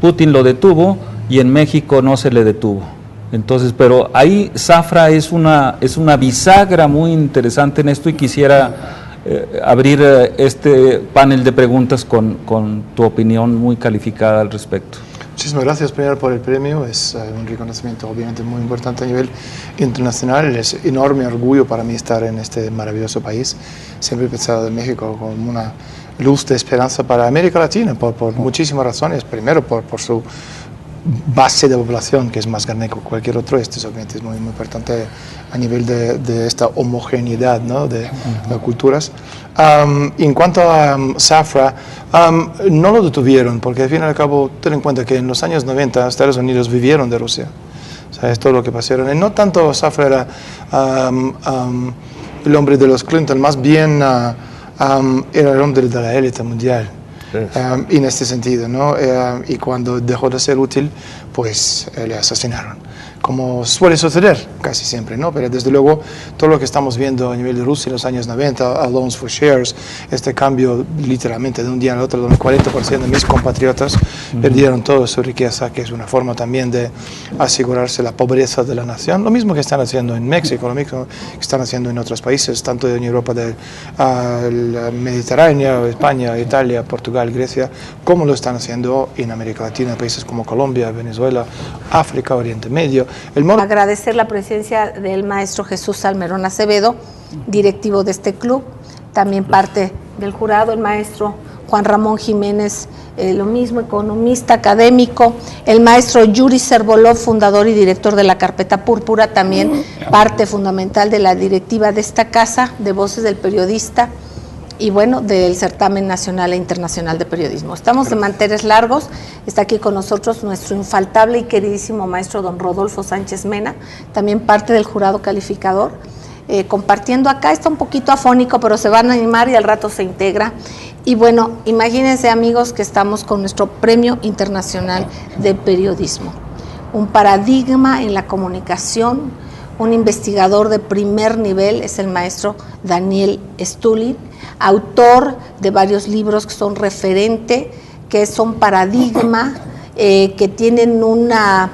D: Putin lo detuvo, y en México no se le detuvo. Entonces, pero ahí Zafra es una bisagra muy interesante en esto y quisiera abrir este panel de preguntas con tu opinión muy calificada al respecto.
E: Muchísimas gracias primero por el premio, es un reconocimiento obviamente muy importante a nivel internacional, es enorme orgullo para mí estar en este maravilloso país. Siempre he pensado en México como una luz de esperanza para América Latina por muchísimas razones, primero por su base de población que es más grande que cualquier otro. Esto obviamente es muy importante a nivel de esta homogeneidad, ¿no?, de culturas. En cuanto a Zafra, no lo detuvieron porque al fin y al cabo ten en cuenta que en los años 90 Estados Unidos vivieron de Rusia, o sea, es todo lo que pasaron, y no tanto Zafra era el hombre de los Clinton, más bien era el hombre de la élite mundial. En este sentido, ¿no? Y cuando dejó de ser útil, pues le asesinaron. como suele suceder casi siempre, ¿no? Pero desde luego todo lo que estamos viendo a nivel de Rusia en los años 90, a loans for shares, este cambio literalmente de un día al otro, donde el 40% de mis compatriotas perdieron toda su riqueza, que es una forma también de asegurarse la pobreza de la nación. Lo mismo que están haciendo en México, lo mismo que están haciendo en otros países, tanto en Europa del Mediterráneo, España, Italia, Portugal, Grecia, como lo están haciendo en América Latina, países como Colombia, Venezuela, África, Oriente Medio.
C: Agradecer la presencia del maestro Jesús Salmerón Acevedo, directivo de este club, también parte del jurado, el maestro Juan Ramón Jiménez, lo mismo, economista, académico, el maestro Yuri Servolov, fundador y director de la Carpeta Púrpura, también parte fundamental de la directiva de esta casa, de Voces del Periodista, y bueno, del Certamen Nacional e Internacional de Periodismo. Estamos de manteles largos, está aquí con nosotros nuestro infaltable y queridísimo maestro don Rodolfo Sánchez Mena, también parte del jurado calificador, compartiendo acá, está un poquito afónico, pero se van a animar y al rato se integra. Y bueno, imagínense amigos que estamos con nuestro Premio Internacional de Periodismo, un paradigma en la comunicación, un investigador de primer nivel, es el maestro Daniel Stulin, autor de varios libros que son referente, que son paradigma, que tienen una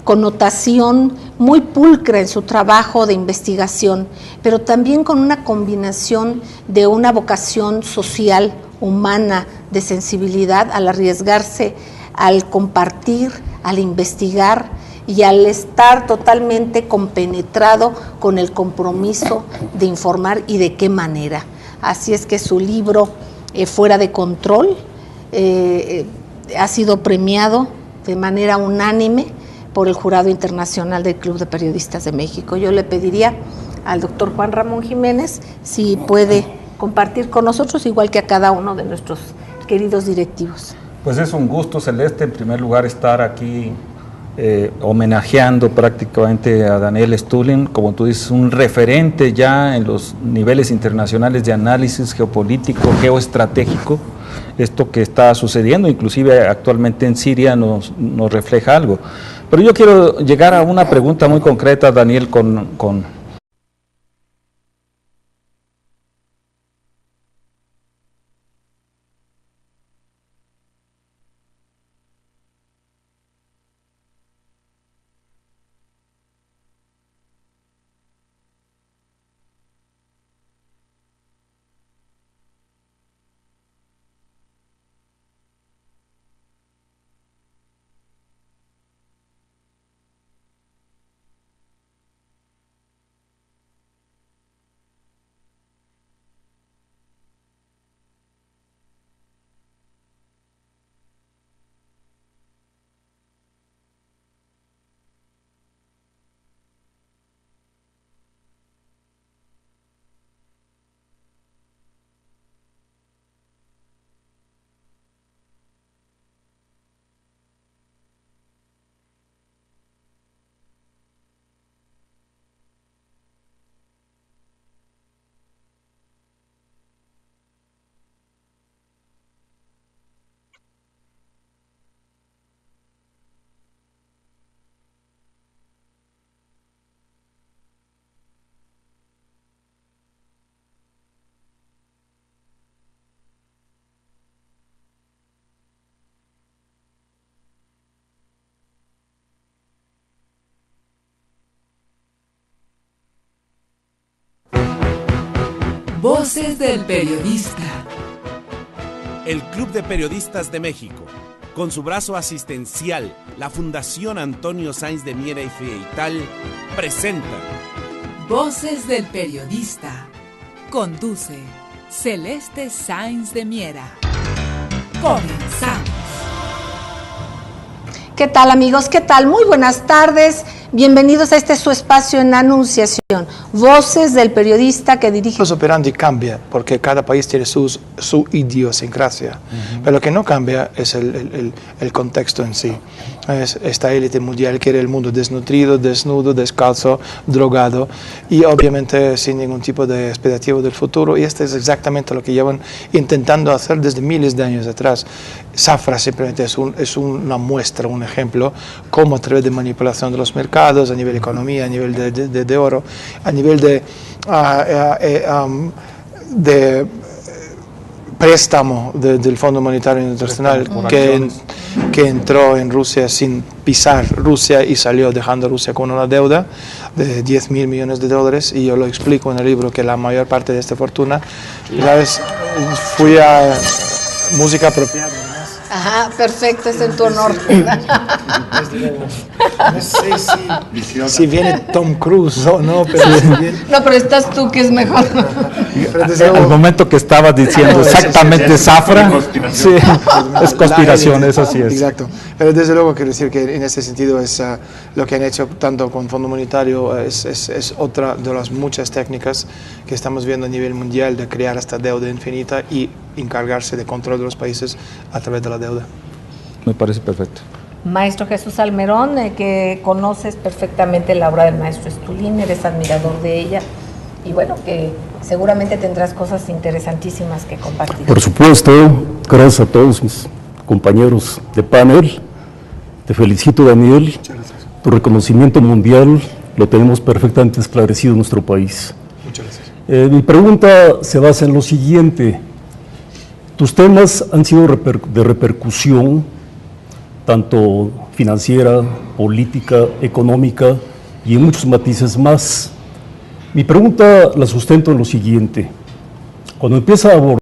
C: connotación muy pulcra en su trabajo de investigación, pero también con una combinación de una vocación social, humana, de sensibilidad al arriesgarse, al compartir, al investigar y al estar totalmente compenetrado con el compromiso de informar y de qué manera. Así es que su libro, Fuera de Control, ha sido premiado de manera unánime por el Jurado Internacional del Club de Periodistas de México. Yo le pediría al doctor Juan Ramón Jiménez si puede compartir con nosotros, igual que a cada uno de nuestros queridos directivos.
D: Pues es un gusto, Celeste, en primer lugar estar aquí homenajeando prácticamente a Daniel Stulin, como tú dices, un referente ya en los niveles internacionales de análisis geopolítico, geoestratégico. Esto que está sucediendo, inclusive actualmente en Siria, nos refleja algo. Pero yo quiero llegar a una pregunta muy concreta, Daniel, con
A: Voces del Periodista.
B: El Club de Periodistas de México, con su brazo asistencial, la Fundación Antonio Sáenz de Miera y Feital, presenta
A: Voces del Periodista. Conduce Celeste Sáenz de Miera. Comenzamos.
C: ¿Qué tal amigos? ¿Qué tal? Muy buenas tardes. Bienvenidos a este su espacio en Anunciación, Voces del Periodista que dirige...
E: Los operandi cambia porque cada país tiene su idiosincrasia, pero lo que no cambia es el contexto en sí. esta élite mundial quiere el mundo desnutrido, desnudo, descalzo, drogado y obviamente sin ningún tipo de expectativa del futuro. Y esto es exactamente lo que llevan intentando hacer desde miles de años atrás. Zafra simplemente es una muestra, un ejemplo, cómo a través de manipulación de los mercados, a nivel de economía, a nivel de oro, a nivel de préstamo del Fondo Monetario Internacional que entró en Rusia sin pisar Rusia y salió dejando Rusia con una deuda de 10.000 millones de dólares, y yo lo explico en el libro que la mayor parte de esta fortuna, ¿sabes? Fui a música apropiada.
C: Ajá, perfecto, es en tu honor.
E: No sé si viene Tom Cruise o no, pero
C: no, pero estás tú, que es mejor.
D: Al momento que estabas diciendo exactamente Zafra, sí, es conspiración, eso sí es.
E: Exacto. Pero desde luego quiero decir que en ese sentido es lo que han hecho tanto con Fondo Monetario es otra de las muchas técnicas que estamos viendo a nivel mundial de crear esta deuda infinita y encargarse de control de los países a través de la deuda.
D: Me parece perfecto.
C: Maestro Jesús Almerón, que conoces perfectamente la obra del maestro Stulin, eres admirador de ella y bueno, que seguramente tendrás cosas interesantísimas que compartir.
F: Por supuesto, gracias a todos mis compañeros de panel. Te felicito, Daniel. Tu reconocimiento mundial lo tenemos perfectamente esclarecido en nuestro país.
E: Muchas gracias.
F: Mi pregunta se basa en lo siguiente. Tus temas han sido de repercusión, tanto financiera, política, económica y en muchos matices más. Mi pregunta la sustento en lo siguiente. Cuando empieza a abordar